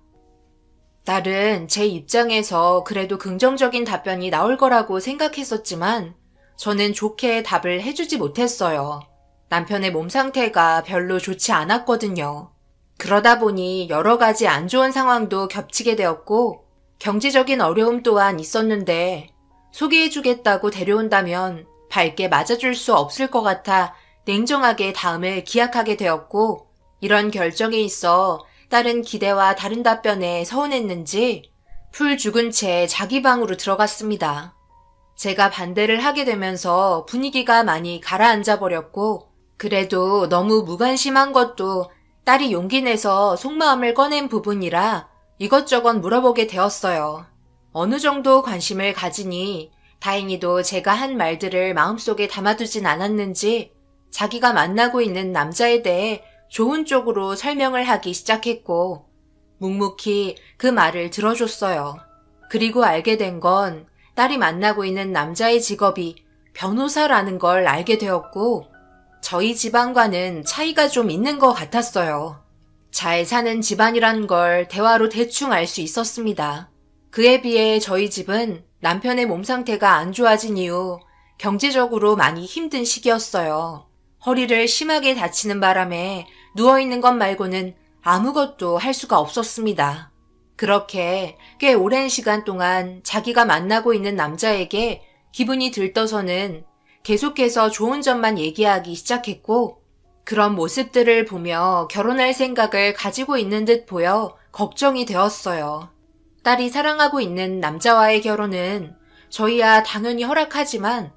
딸은 제 입장에서 그래도 긍정적인 답변이 나올 거라고 생각했었지만 저는 좋게 답을 해주지 못했어요. 남편의 몸 상태가 별로 좋지 않았거든요. 그러다 보니 여러 가지 안 좋은 상황도 겹치게 되었고 경제적인 어려움 또한 있었는데 소개해주겠다고 데려온다면 밝게 맞아줄 수 없을 것 같아 냉정하게 다음을 기약하게 되었고 이런 결정에 있어 딸은 기대와 다른 답변에 서운했는지 풀 죽은 채 자기 방으로 들어갔습니다. 제가 반대를 하게 되면서 분위기가 많이 가라앉아 버렸고 그래도 너무 무관심한 것도 딸이 용기 내서 속마음을 꺼낸 부분이라 이것저것 물어보게 되었어요. 어느 정도 관심을 가지니 다행히도 제가 한 말들을 마음속에 담아두진 않았는지 자기가 만나고 있는 남자에 대해 좋은 쪽으로 설명을 하기 시작했고 묵묵히 그 말을 들어줬어요. 그리고 알게 된 건 딸이 만나고 있는 남자의 직업이 변호사라는 걸 알게 되었고 저희 집안과는 차이가 좀 있는 것 같았어요. 잘 사는 집안이란 걸 대화로 대충 알 수 있었습니다. 그에 비해 저희 집은 남편의 몸 상태가 안 좋아진 이후 경제적으로 많이 힘든 시기였어요. 허리를 심하게 다치는 바람에 누워있는 것 말고는 아무것도 할 수가 없었습니다. 그렇게 꽤 오랜 시간 동안 자기가 만나고 있는 남자에게 기분이 들떠서는 계속해서 좋은 점만 얘기하기 시작했고 그런 모습들을 보며 결혼할 생각을 가지고 있는 듯 보여 걱정이 되었어요. 딸이 사랑하고 있는 남자와의 결혼은 저희야 당연히 허락하지만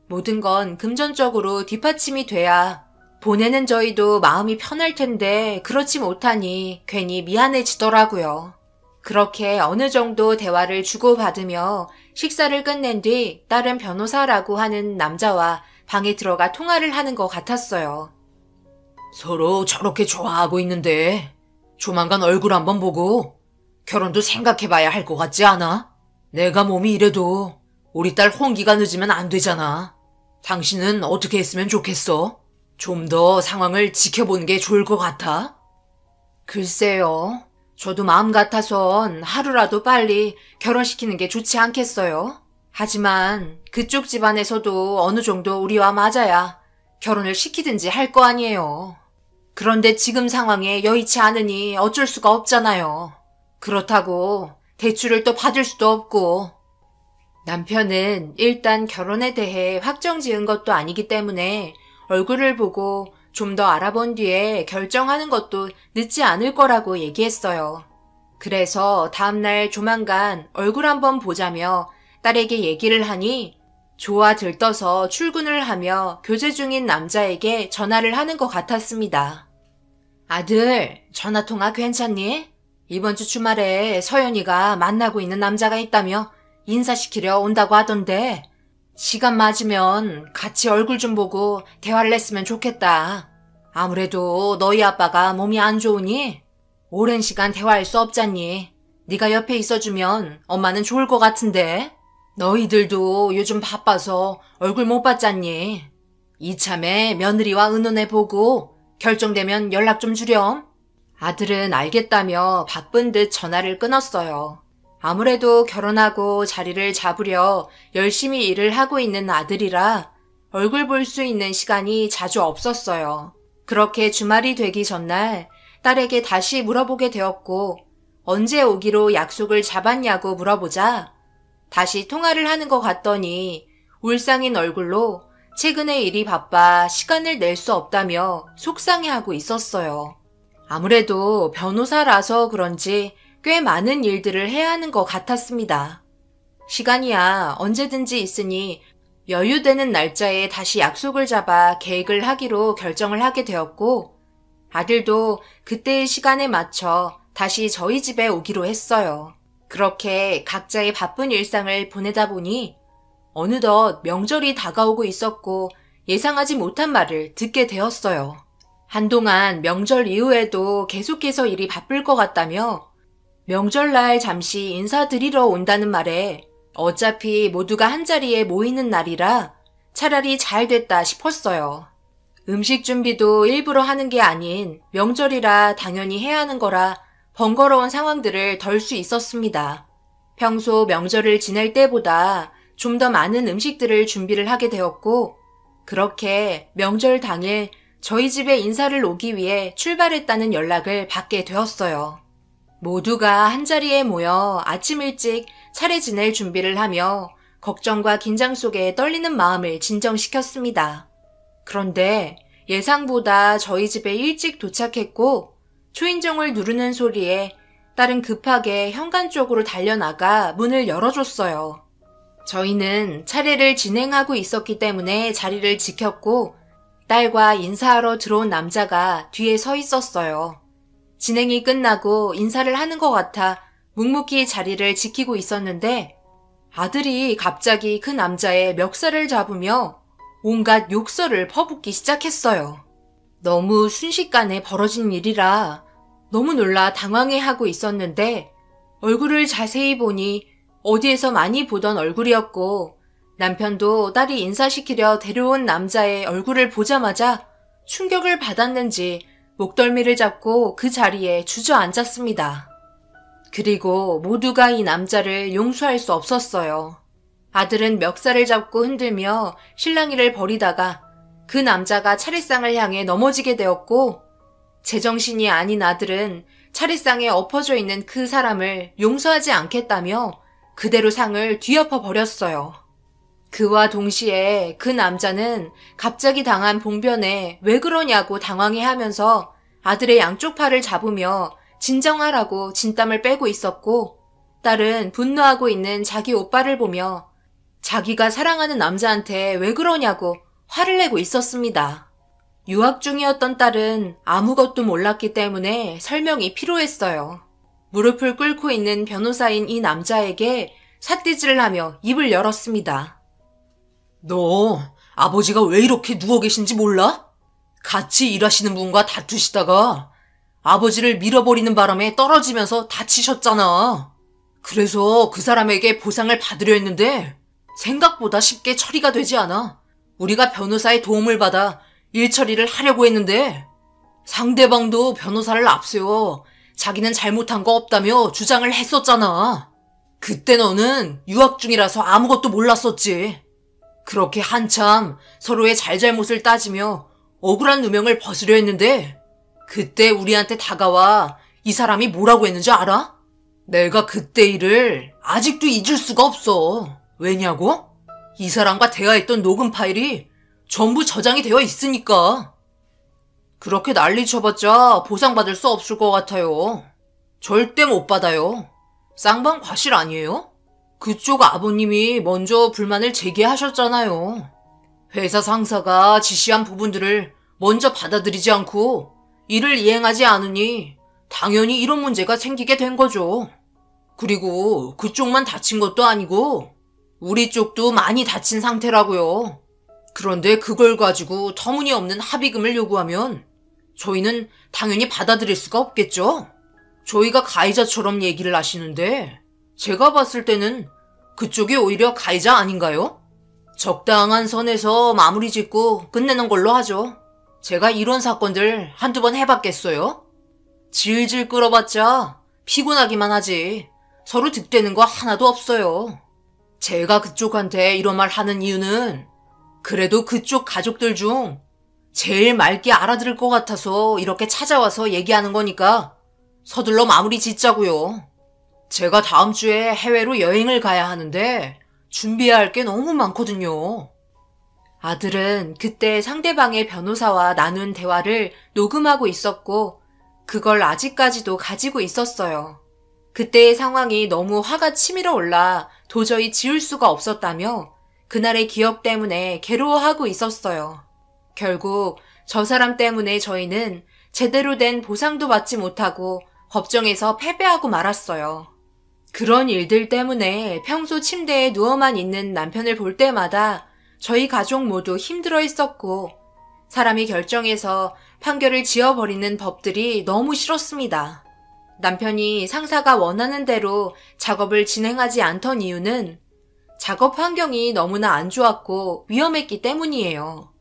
모든 건 금전적으로 뒷받침이 돼야 보내는 저희도 마음이 편할 텐데 그렇지 못하니 괜히 미안해지더라고요. 그렇게 어느 정도 대화를 주고받으며 식사를 끝낸 뒤 다른 변호사라고 하는 남자와 방에 들어가 통화를 하는 것 같았어요. 서로 저렇게 좋아하고 있는데 조만간 얼굴 한번 보고 결혼도 생각해봐야 할 것 같지 않아? 내가 몸이 이래도 우리 딸 혼기가 늦으면 안 되잖아. 당신은 어떻게 했으면 좋겠어? 좀 더 상황을 지켜보는 게 좋을 것 같아? 글쎄요. 저도 마음 같아선 하루라도 빨리 결혼시키는 게 좋지 않겠어요? 하지만 그쪽 집안에서도 어느 정도 우리와 맞아야 결혼을 시키든지 할 거 아니에요. 그런데 지금 상황에 여의치 않으니 어쩔 수가 없잖아요. 그렇다고 대출을 또 받을 수도 없고. 남편은 일단 결혼에 대해 확정 지은 것도 아니기 때문에 얼굴을 보고 좀 더 알아본 뒤에 결정하는 것도 늦지 않을 거라고 얘기했어요. 그래서 다음날 조만간 얼굴 한번 보자며 딸에게 얘기를 하니 좋아 들떠서 출근을 하며 교제 중인 남자에게 전화를 하는 것 같았습니다. 아들, 전화통화 괜찮니? 이번 주 주말에 서연이가 만나고 있는 남자가 있다며 인사시키려 온다고 하던데 시간 맞으면 같이 얼굴 좀 보고 대화를 했으면 좋겠다. 아무래도 너희 아빠가 몸이 안 좋으니 오랜 시간 대화할 수 없잖니. 네가 옆에 있어주면 엄마는 좋을 것 같은데. 너희들도 요즘 바빠서 얼굴 못 봤잖니. 이참에 며느리와 의논해보고 결정되면 연락 좀 주렴. 아들은 알겠다며 바쁜 듯 전화를 끊었어요. 아무래도 결혼하고 자리를 잡으려 열심히 일을 하고 있는 아들이라 얼굴 볼 수 있는 시간이 자주 없었어요. 그렇게 주말이 되기 전날 딸에게 다시 물어보게 되었고 언제 오기로 약속을 잡았냐고 물어보자 다시 통화를 하는 것 같더니 울상인 얼굴로 최근에 일이 바빠 시간을 낼 수 없다며 속상해하고 있었어요. 아무래도 변호사라서 그런지 꽤 많은 일들을 해야 하는 것 같았습니다. 시간이야 언제든지 있으니 여유되는 날짜에 다시 약속을 잡아 계획을 하기로 결정을 하게 되었고 아들도 그때의 시간에 맞춰 다시 저희 집에 오기로 했어요. 그렇게 각자의 바쁜 일상을 보내다 보니 어느덧 명절이 다가오고 있었고 예상하지 못한 말을 듣게 되었어요. 한동안 명절 이후에도 계속해서 일이 바쁠 것 같다며 명절날 잠시 인사드리러 온다는 말에 어차피 모두가 한자리에 모이는 날이라 차라리 잘 됐다 싶었어요. 음식 준비도 일부러 하는 게 아닌 명절이라 당연히 해야 하는 거라 번거로운 상황들을 덜 수 있었습니다. 평소 명절을 지낼 때보다 좀 더 많은 음식들을 준비를 하게 되었고 그렇게 명절 당일 저희 집에 인사를 오기 위해 출발했다는 연락을 받게 되었어요. 모두가 한자리에 모여 아침 일찍 차례 지낼 준비를 하며 걱정과 긴장 속에 떨리는 마음을 진정시켰습니다. 그런데 예상보다 저희 집에 일찍 도착했고 초인종을 누르는 소리에 딸은 급하게 현관 쪽으로 달려나가 문을 열어줬어요. 저희는 차례를 진행하고 있었기 때문에 자리를 지켰고 딸과 인사하러 들어온 남자가 뒤에 서 있었어요. 진행이 끝나고 인사를 하는 것 같아 묵묵히 자리를 지키고 있었는데 아들이 갑자기 그 남자의 멱살을 잡으며 온갖 욕설을 퍼붓기 시작했어요. 너무 순식간에 벌어진 일이라 너무 놀라 당황해하고 있었는데 얼굴을 자세히 보니 어디에서 많이 보던 얼굴이었고 남편도 딸이 인사시키려 데려온 남자의 얼굴을 보자마자 충격을 받았는지 목덜미를 잡고 그 자리에 주저앉았습니다. 그리고 모두가 이 남자를 용서할 수 없었어요. 아들은 멱살을 잡고 흔들며 실랑이를 벌이다가 그 남자가 차례상을 향해 넘어지게 되었고 제정신이 아닌 아들은 차례상에 엎어져 있는 그 사람을 용서하지 않겠다며 그대로 상을 뒤엎어 버렸어요. 그와 동시에 그 남자는 갑자기 당한 봉변에 왜 그러냐고 당황해하면서 아들의 양쪽 팔을 잡으며 진정하라고 진땀을 빼고 있었고 딸은 분노하고 있는 자기 오빠를 보며 자기가 사랑하는 남자한테 왜 그러냐고 화를 내고 있었습니다. 유학 중이었던 딸은 아무것도 몰랐기 때문에 설명이 필요했어요. 무릎을 꿇고 있는 변호사인 이 남자에게 삿대질을 하며 입을 열었습니다. 너 아버지가 왜 이렇게 누워 계신지 몰라? 같이 일하시는 분과 다투시다가 아버지를 밀어버리는 바람에 떨어지면서 다치셨잖아. 그래서 그 사람에게 보상을 받으려 했는데 생각보다 쉽게 처리가 되지 않아. 우리가 변호사의 도움을 받아 일 처리를 하려고 했는데 상대방도 변호사를 앞세워 자기는 잘못한 거 없다며 주장을 했었잖아. 그때 너는 유학 중이라서 아무것도 몰랐었지. 그렇게 한참 서로의 잘잘못을 따지며 억울한 누명을 벗으려 했는데 그때 우리한테 다가와 이 사람이 뭐라고 했는지 알아? 내가 그때 일을 아직도 잊을 수가 없어. 왜냐고? 이 사람과 대화했던 녹음 파일이 전부 저장이 되어 있으니까. 그렇게 난리 쳐봤자 보상받을 수 없을 것 같아요. 절대 못 받아요. 쌍방 과실 아니에요? 그쪽 아버님이 먼저 불만을 제기하셨잖아요. 회사 상사가 지시한 부분들을 먼저 받아들이지 않고 일을 이행하지 않으니 당연히 이런 문제가 생기게 된 거죠. 그리고 그쪽만 다친 것도 아니고 우리 쪽도 많이 다친 상태라고요. 그런데 그걸 가지고 터무니없는 합의금을 요구하면 저희는 당연히 받아들일 수가 없겠죠? 저희가 가해자처럼 얘기를 하시는데 제가 봤을 때는 그쪽이 오히려 가해자 아닌가요? 적당한 선에서 마무리 짓고 끝내는 걸로 하죠. 제가 이런 사건들 한두 번 해봤겠어요? 질질 끌어봤자 피곤하기만 하지 서로 득되는 거 하나도 없어요. 제가 그쪽한테 이런 말 하는 이유는 그래도 그쪽 가족들 중 제일 맑게 알아들을 것 같아서 이렇게 찾아와서 얘기하는 거니까 서둘러 마무리 짓자고요. 제가 다음 주에 해외로 여행을 가야 하는데 준비해야 할 게 너무 많거든요. 아들은 그때 상대방의 변호사와 나눈 대화를 녹음하고 있었고 그걸 아직까지도 가지고 있었어요. 그때의 상황이 너무 화가 치밀어 올라 도저히 지울 수가 없었다며 그날의 기억 때문에 괴로워하고 있었어요. 결국 저 사람 때문에 저희는 제대로 된 보상도 받지 못하고 법정에서 패배하고 말았어요. 그런 일들 때문에 평소 침대에 누워만 있는 남편을 볼 때마다 저희 가족 모두 힘들어 했었고 사람이 결정해서 판결을 지어버리는 법들이 너무 싫었습니다. 남편이 상사가 원하는 대로 작업을 진행하지 않던 이유는 작업 환경이 너무나 안 좋았고 위험했기 때문이에요.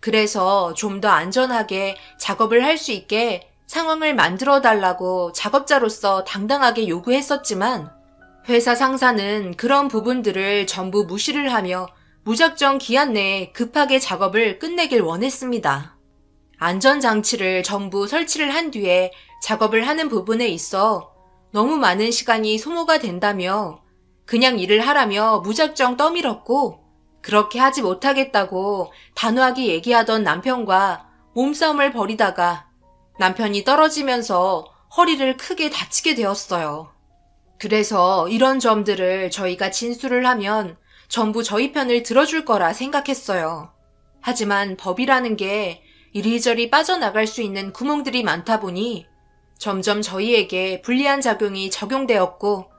그래서 좀 더 안전하게 작업을 할 수 있게 상황을 만들어 달라고 작업자로서 당당하게 요구했었지만 회사 상사는 그런 부분들을 전부 무시를 하며 무작정 기한 내에 급하게 작업을 끝내길 원했습니다. 안전장치를 전부 설치를 한 뒤에 작업을 하는 부분에 있어 너무 많은 시간이 소모가 된다며 그냥 일을 하라며 무작정 떠밀었고 그렇게 하지 못하겠다고 단호하게 얘기하던 남편과 몸싸움을 벌이다가 남편이 떨어지면서 허리를 크게 다치게 되었어요. 그래서 이런 점들을 저희가 진술을 하면 전부 저희 편을 들어줄 거라 생각했어요. 하지만 법이라는 게 이리저리 빠져나갈 수 있는 구멍들이 많다 보니 점점 저희에게 불리한 작용이 적용되었고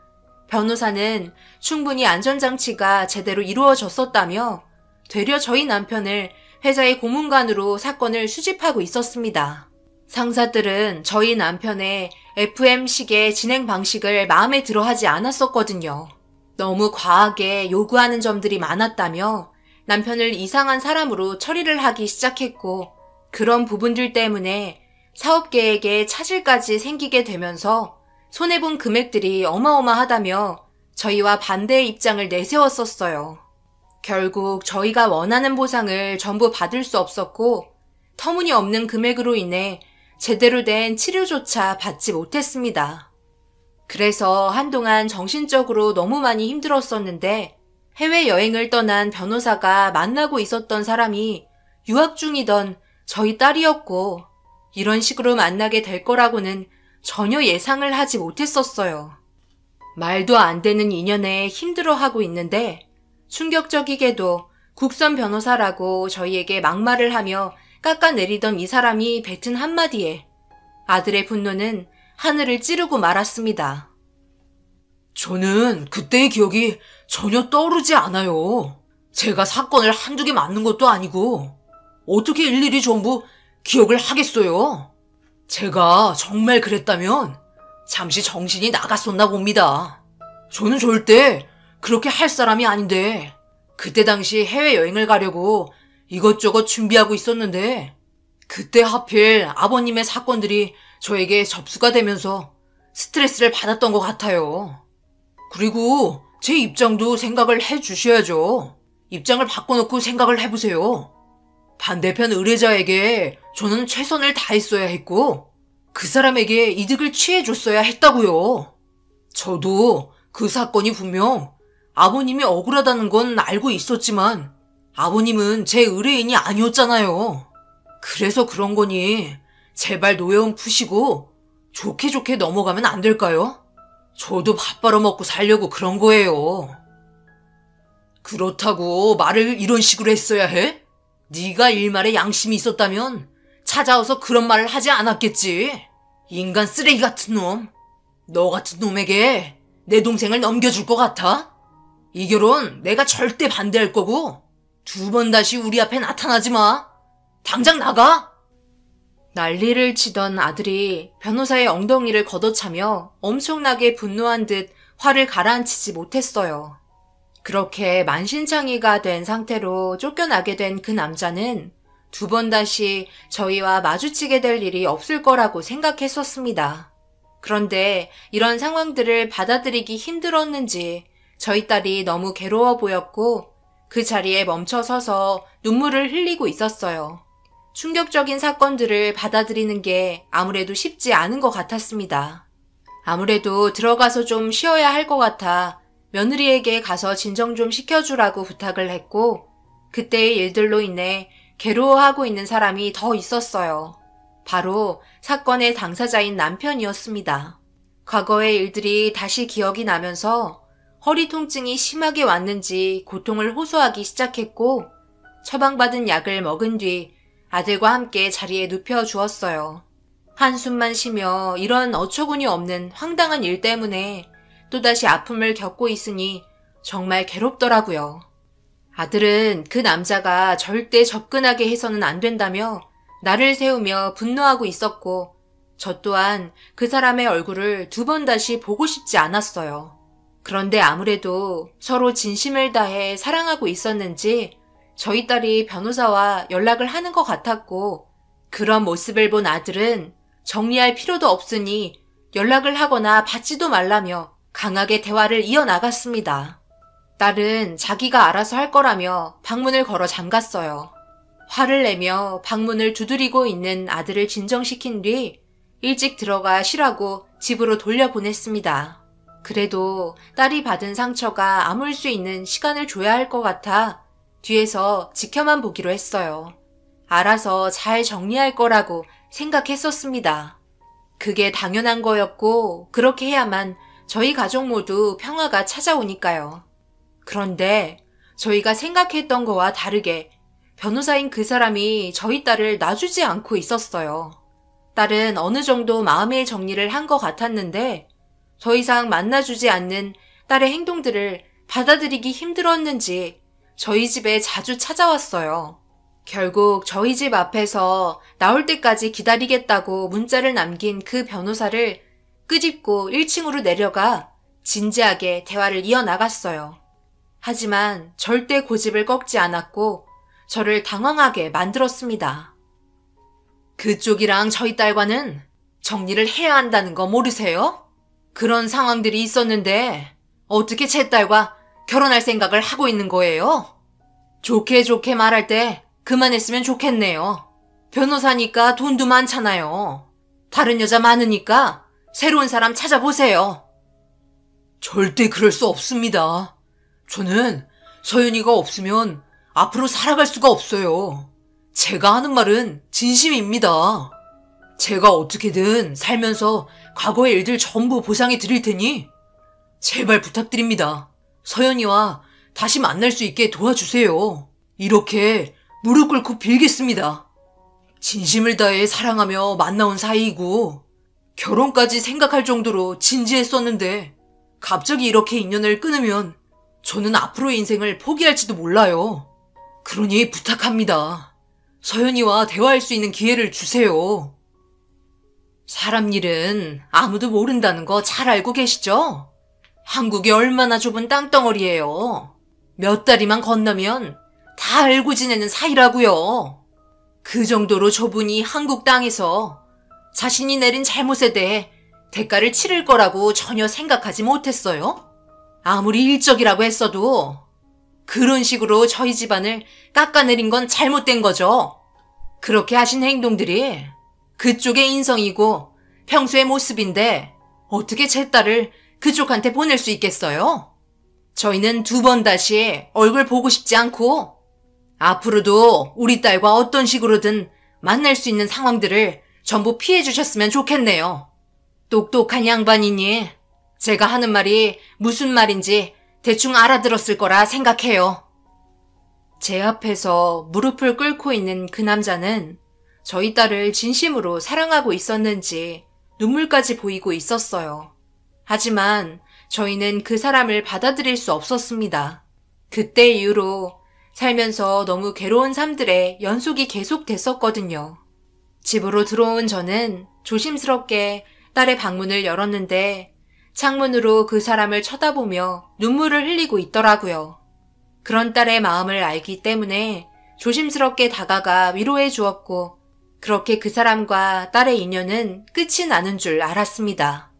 변호사는 충분히 안전장치가 제대로 이루어졌었다며 되려 저희 남편을 회사의 고문관으로 사건을 수집하고 있었습니다. 상사들은 저희 남편의 FM식의 진행 방식을 마음에 들어 하지 않았었거든요. 너무 과하게 요구하는 점들이 많았다며 남편을 이상한 사람으로 처리를 하기 시작했고 그런 부분들 때문에 사업계획에 차질까지 생기게 되면서 손해본 금액들이 어마어마하다며 저희와 반대의 입장을 내세웠었어요. 결국 저희가 원하는 보상을 전부 받을 수 없었고 터무니없는 금액으로 인해 제대로 된 치료조차 받지 못했습니다. 그래서 한동안 정신적으로 너무 많이 힘들었었는데 해외여행을 떠난 변호사가 만나고 있었던 사람이 유학 중이던 저희 딸이었고 이런 식으로 만나게 될 거라고는 전혀 예상을 하지 못했었어요. 말도 안 되는 인연에 힘들어하고 있는데 충격적이게도 국선 변호사라고 저희에게 막말을 하며 깎아내리던 이 사람이 뱉은 한마디에 아들의 분노는 하늘을 찌르고 말았습니다. 저는 그때의 기억이 전혀 떠오르지 않아요. 제가 사건을 한두 개 맞는 것도 아니고 어떻게 일일이 전부 기억을 하겠어요? 제가 정말 그랬다면 잠시 정신이 나갔었나 봅니다. 저는 절대 그렇게 할 사람이 아닌데 그때 당시 해외여행을 가려고 이것저것 준비하고 있었는데 그때 하필 아버님의 사건들이 저에게 접수가 되면서 스트레스를 받았던 것 같아요. 그리고 제 입장도 생각을 해주셔야죠. 입장을 바꿔놓고 생각을 해보세요. 반대편 의뢰자에게 저는 최선을 다했어야 했고 그 사람에게 이득을 취해줬어야 했다고요. 저도 그 사건이 분명 아버님이 억울하다는 건 알고 있었지만 아버님은 제 의뢰인이 아니었잖아요. 그래서 그런 거니 제발 노여움 푸시고 좋게 좋게 넘어가면 안 될까요? 저도 밥 벌어먹고 살려고 그런 거예요. 그렇다고 말을 이런 식으로 했어야 해? 네가 일말에 양심이 있었다면 찾아와서 그런 말을 하지 않았겠지. 인간 쓰레기 같은 놈. 너 같은 놈에게 내 동생을 넘겨줄 것 같아? 이 결혼 내가 절대 반대할 거고 2번 다시 우리 앞에 나타나지 마. 당장 나가. 난리를 치던 아들이 변호사의 엉덩이를 걷어차며 엄청나게 분노한 듯 화를 가라앉히지 못했어요. 그렇게 만신창이가 된 상태로 쫓겨나게 된 그 남자는 2번 다시 저희와 마주치게 될 일이 없을 거라고 생각했었습니다. 그런데 이런 상황들을 받아들이기 힘들었는지 저희 딸이 너무 괴로워 보였고 그 자리에 멈춰 서서 눈물을 흘리고 있었어요. 충격적인 사건들을 받아들이는 게 아무래도 쉽지 않은 것 같았습니다. 아무래도 들어가서 좀 쉬어야 할 것 같아 며느리에게 가서 진정 좀 시켜주라고 부탁을 했고 그때의 일들로 인해 괴로워하고 있는 사람이 더 있었어요. 바로 사건의 당사자인 남편이었습니다. 과거의 일들이 다시 기억이 나면서 허리 통증이 심하게 왔는지 고통을 호소하기 시작했고 처방받은 약을 먹은 뒤 아들과 함께 자리에 눕혀 주었어요. 한숨만 쉬며 이런 어처구니 없는 황당한 일 때문에 또다시 아픔을 겪고 있으니 정말 괴롭더라고요. 아들은 그 남자가 절대 접근하게 해서는 안 된다며 나를 세우며 분노하고 있었고 저 또한 그 사람의 얼굴을 2번 다시 보고 싶지 않았어요. 그런데 아무래도 서로 진심을 다해 사랑하고 있었는지 저희 딸이 변호사와 연락을 하는 것 같았고 그런 모습을 본 아들은 정리할 필요도 없으니 연락을 하거나 받지도 말라며 강하게 대화를 이어나갔습니다. 딸은 자기가 알아서 할 거라며 방문을 걸어 잠갔어요. 화를 내며 방문을 두드리고 있는 아들을 진정시킨 뒤 일찍 들어가 쉬라고 집으로 돌려보냈습니다. 그래도 딸이 받은 상처가 아물 수 있는 시간을 줘야 할 것 같아 뒤에서 지켜만 보기로 했어요. 알아서 잘 정리할 거라고 생각했었습니다. 그게 당연한 거였고 그렇게 해야만 저희 가족 모두 평화가 찾아오니까요. 그런데 저희가 생각했던 거와 다르게 변호사인 그 사람이 저희 딸을 놔주지 않고 있었어요. 딸은 어느 정도 마음의 정리를 한 것 같았는데 더 이상 만나주지 않는 딸의 행동들을 받아들이기 힘들었는지 저희 집에 자주 찾아왔어요. 결국 저희 집 앞에서 나올 때까지 기다리겠다고 문자를 남긴 그 변호사를 끄집고 1층으로 내려가 진지하게 대화를 이어나갔어요. 하지만 절대 고집을 꺾지 않았고 저를 당황하게 만들었습니다. 그쪽이랑 저희 딸과는 정리를 해야 한다는 거 모르세요? 그런 상황들이 있었는데 어떻게 제 딸과 결혼할 생각을 하고 있는 거예요? 좋게 좋게 말할 때 그만했으면 좋겠네요. 변호사니까 돈도 많잖아요. 다른 여자 많으니까 새로운 사람 찾아보세요. 절대 그럴 수 없습니다. 저는 서연이가 없으면 앞으로 살아갈 수가 없어요. 제가 하는 말은 진심입니다. 제가 어떻게든 살면서 과거의 일들 전부 보상해 드릴 테니 제발 부탁드립니다. 서연이와 다시 만날 수 있게 도와주세요. 이렇게 무릎 꿇고 빌겠습니다. 진심을 다해 사랑하며 만나온 사이이고 결혼까지 생각할 정도로 진지했었는데 갑자기 이렇게 인연을 끊으면 저는 앞으로의 인생을 포기할지도 몰라요. 그러니 부탁합니다. 서연이와 대화할 수 있는 기회를 주세요. 사람 일은 아무도 모른다는 거 잘 알고 계시죠? 한국이 얼마나 좁은 땅덩어리예요. 몇 다리만 건너면 다 알고 지내는 사이라고요. 그 정도로 좁은 이 한국 땅에서 자신이 내린 잘못에 대해 대가를 치를 거라고 전혀 생각하지 못했어요. 아무리 일적이라고 했어도 그런 식으로 저희 집안을 깎아내린 건 잘못된 거죠. 그렇게 하신 행동들이 그쪽의 인성이고 평소의 모습인데 어떻게 제 딸을 그쪽한테 보낼 수 있겠어요? 저희는 2번 다시 얼굴 보고 싶지 않고 앞으로도 우리 딸과 어떤 식으로든 만날 수 있는 상황들을 전부 피해 주셨으면 좋겠네요. 똑똑한 양반이니 제가 하는 말이 무슨 말인지 대충 알아들었을 거라 생각해요. 제 앞에서 무릎을 꿇고 있는 그 남자는 저희 딸을 진심으로 사랑하고 있었는지 눈물까지 보이고 있었어요. 하지만 저희는 그 사람을 받아들일 수 없었습니다. 그때 이후로 살면서 너무 괴로운 삶들의 연속이 계속됐었거든요. 집으로 들어온 저는 조심스럽게 딸의 방문을 열었는데 창문으로 그 사람을 쳐다보며 눈물을 흘리고 있더라고요. 그런 딸의 마음을 알기 때문에 조심스럽게 다가가 위로해 주었고 그렇게 그 사람과 딸의 인연은 끝이 나는 줄 알았습니다.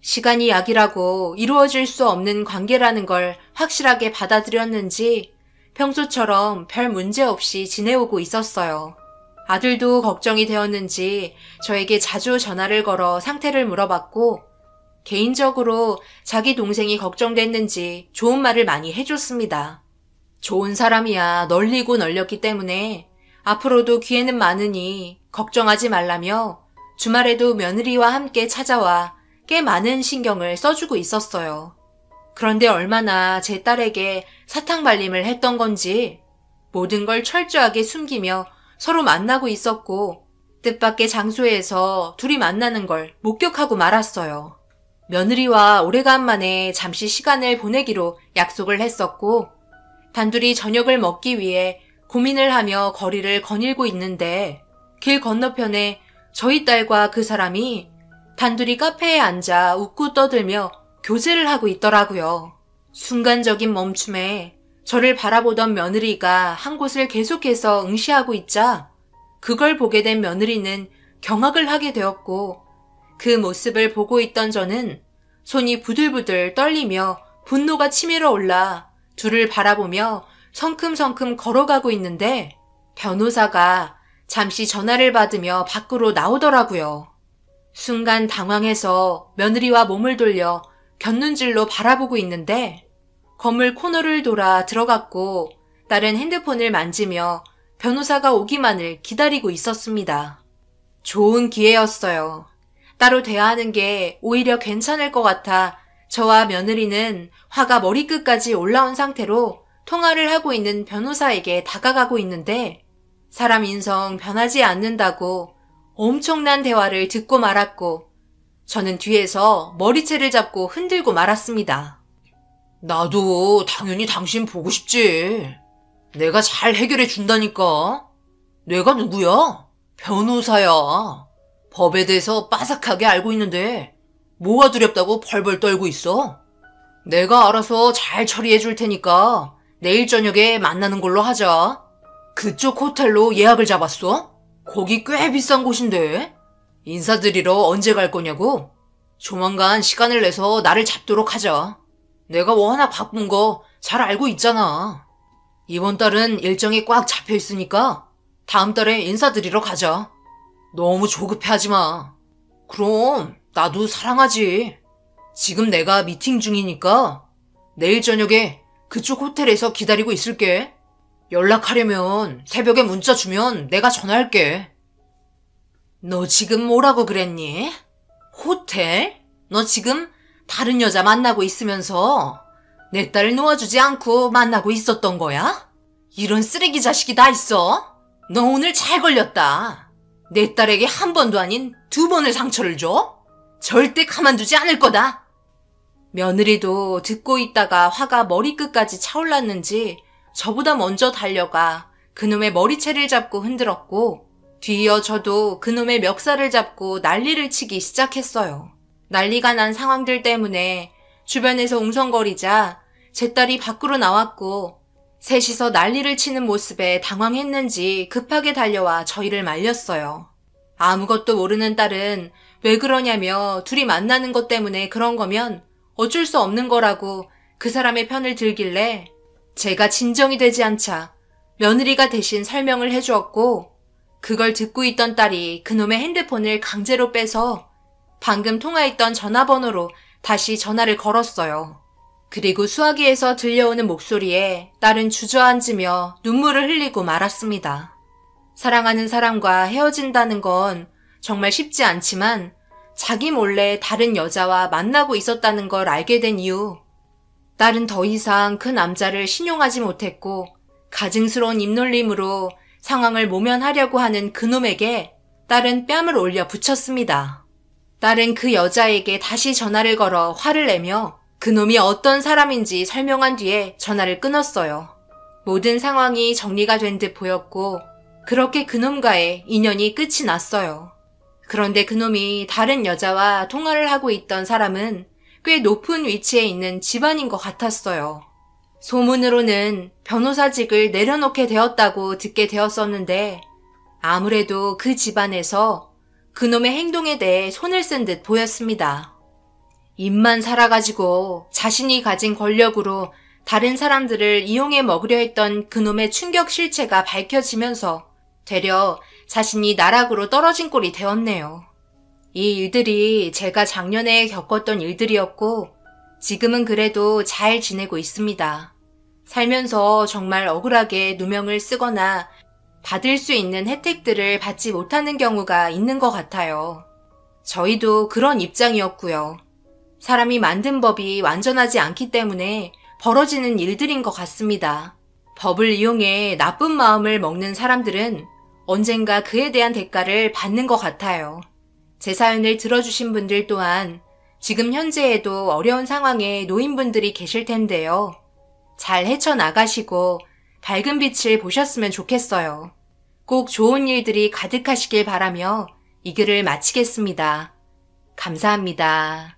시간이 약이라고 이루어질 수 없는 관계라는 걸 확실하게 받아들였는지 평소처럼 별 문제 없이 지내오고 있었어요. 아들도 걱정이 되었는지 저에게 자주 전화를 걸어 상태를 물어봤고 개인적으로 자기 동생이 걱정됐는지 좋은 말을 많이 해줬습니다. 좋은 사람이야 널리고 널렸기 때문에 앞으로도 기회는 많으니 걱정하지 말라며 주말에도 며느리와 함께 찾아와 꽤 많은 신경을 써주고 있었어요. 그런데 얼마나 제 딸에게 사탕발림을 했던 건지 모든 걸 철저하게 숨기며 서로 만나고 있었고 뜻밖의 장소에서 둘이 만나는 걸 목격하고 말았어요. 며느리와 오래간만에 잠시 시간을 보내기로 약속을 했었고 단둘이 저녁을 먹기 위해 고민을 하며 거리를 거닐고 있는데 길 건너편에 저희 딸과 그 사람이 단둘이 카페에 앉아 웃고 떠들며 교제를 하고 있더라고요. 순간적인 멈춤에 저를 바라보던 며느리가 한 곳을 계속해서 응시하고 있자 그걸 보게 된 며느리는 경악을 하게 되었고 그 모습을 보고 있던 저는 손이 부들부들 떨리며 분노가 치밀어 올라 둘을 바라보며 성큼성큼 걸어가고 있는데 변호사가 잠시 전화를 받으며 밖으로 나오더라고요. 순간 당황해서 며느리와 몸을 돌려 곁눈질로 바라보고 있는데 건물 코너를 돌아 들어갔고 딸은 핸드폰을 만지며 변호사가 오기만을 기다리고 있었습니다. 좋은 기회였어요. 따로 대화하는 게 오히려 괜찮을 것 같아 저와 며느리는 화가 머리끝까지 올라온 상태로 통화를 하고 있는 변호사에게 다가가고 있는데 사람 인성 변하지 않는다고 엄청난 대화를 듣고 말았고 저는 뒤에서 머리채를 잡고 흔들고 말았습니다. 나도 당연히 당신 보고 싶지. 내가 잘 해결해 준다니까. 내가 누구야? 변호사야. 법에 대해서 빠삭하게 알고 있는데 뭐가 두렵다고 벌벌 떨고 있어? 내가 알아서 잘 처리해 줄 테니까 내일 저녁에 만나는 걸로 하자. 그쪽 호텔로 예약을 잡았어? 거기 꽤 비싼 곳인데. 인사드리러 언제 갈 거냐고? 조만간 시간을 내서 나를 잡도록 하자. 내가 워낙 바쁜 거 잘 알고 있잖아. 이번 달은 일정이 꽉 잡혀 있으니까 다음 달에 인사드리러 가자. 너무 조급해하지 마. 그럼 나도 사랑하지. 지금 내가 미팅 중이니까 내일 저녁에 그쪽 호텔에서 기다리고 있을게. 연락하려면 새벽에 문자 주면 내가 전화할게. 너 지금 뭐라고 그랬니? 호텔? 너 지금 다른 여자 만나고 있으면서 내 딸 놓아주지 않고 만나고 있었던 거야? 이런 쓰레기 자식이 다 있어? 너 오늘 잘 걸렸다. 내 딸에게 한 번도 아닌 2번을 상처를 줘? 절대 가만두지 않을 거다. 며느리도 듣고 있다가 화가 머리끝까지 차올랐는지 저보다 먼저 달려가 그놈의 머리채를 잡고 흔들었고, 뒤이어 저도 그놈의 멱살을 잡고 난리를 치기 시작했어요. 난리가 난 상황들 때문에 주변에서 웅성거리자 제 딸이 밖으로 나왔고, 셋이서 난리를 치는 모습에 당황했는지 급하게 달려와 저희를 말렸어요. 아무것도 모르는 딸은 왜 그러냐며 둘이 만나는 것 때문에 그런 거면 어쩔 수 없는 거라고 그 사람의 편을 들길래 제가 진정이 되지 않자 며느리가 대신 설명을 해주었고, 그걸 듣고 있던 딸이 그놈의 핸드폰을 강제로 빼서 방금 통화했던 전화번호로 다시 전화를 걸었어요. 그리고 수화기에서 들려오는 목소리에 딸은 주저앉으며 눈물을 흘리고 말았습니다. 사랑하는 사람과 헤어진다는 건 정말 쉽지 않지만 자기 몰래 다른 여자와 만나고 있었다는 걸 알게 된 이후 딸은 더 이상 그 남자를 신용하지 못했고, 가증스러운 입놀림으로 상황을 모면하려고 하는 그놈에게 딸은 뺨을 올려 붙였습니다. 딸은 그 여자에게 다시 전화를 걸어 화를 내며 그놈이 어떤 사람인지 설명한 뒤에 전화를 끊었어요. 모든 상황이 정리가 된 듯 보였고, 그렇게 그놈과의 인연이 끝이 났어요. 그런데 그놈이 다른 여자와 통화를 하고 있던 사람은 꽤 높은 위치에 있는 집안인 것 같았어요. 소문으로는 변호사직을 내려놓게 되었다고 듣게 되었었는데, 아무래도 그 집안에서 그놈의 행동에 대해 손을 쓴 듯 보였습니다. 입만 살아가지고 자신이 가진 권력으로 다른 사람들을 이용해 먹으려 했던 그놈의 충격 실체가 밝혀지면서 되려 자신이 나락으로 떨어진 꼴이 되었네요. 이 일들이 제가 작년에 겪었던 일들이었고, 지금은 그래도 잘 지내고 있습니다. 살면서 정말 억울하게 누명을 쓰거나 받을 수 있는 혜택들을 받지 못하는 경우가 있는 것 같아요. 저희도 그런 입장이었고요. 사람이 만든 법이 완전하지 않기 때문에 벌어지는 일들인 것 같습니다. 법을 이용해 나쁜 마음을 먹는 사람들은 언젠가 그에 대한 대가를 받는 것 같아요. 제 사연을 들어주신 분들 또한 지금 현재에도 어려운 상황에 놓인 분들이 계실 텐데요. 잘 헤쳐나가시고 밝은 빛을 보셨으면 좋겠어요. 꼭 좋은 일들이 가득하시길 바라며 이 글을 마치겠습니다. 감사합니다.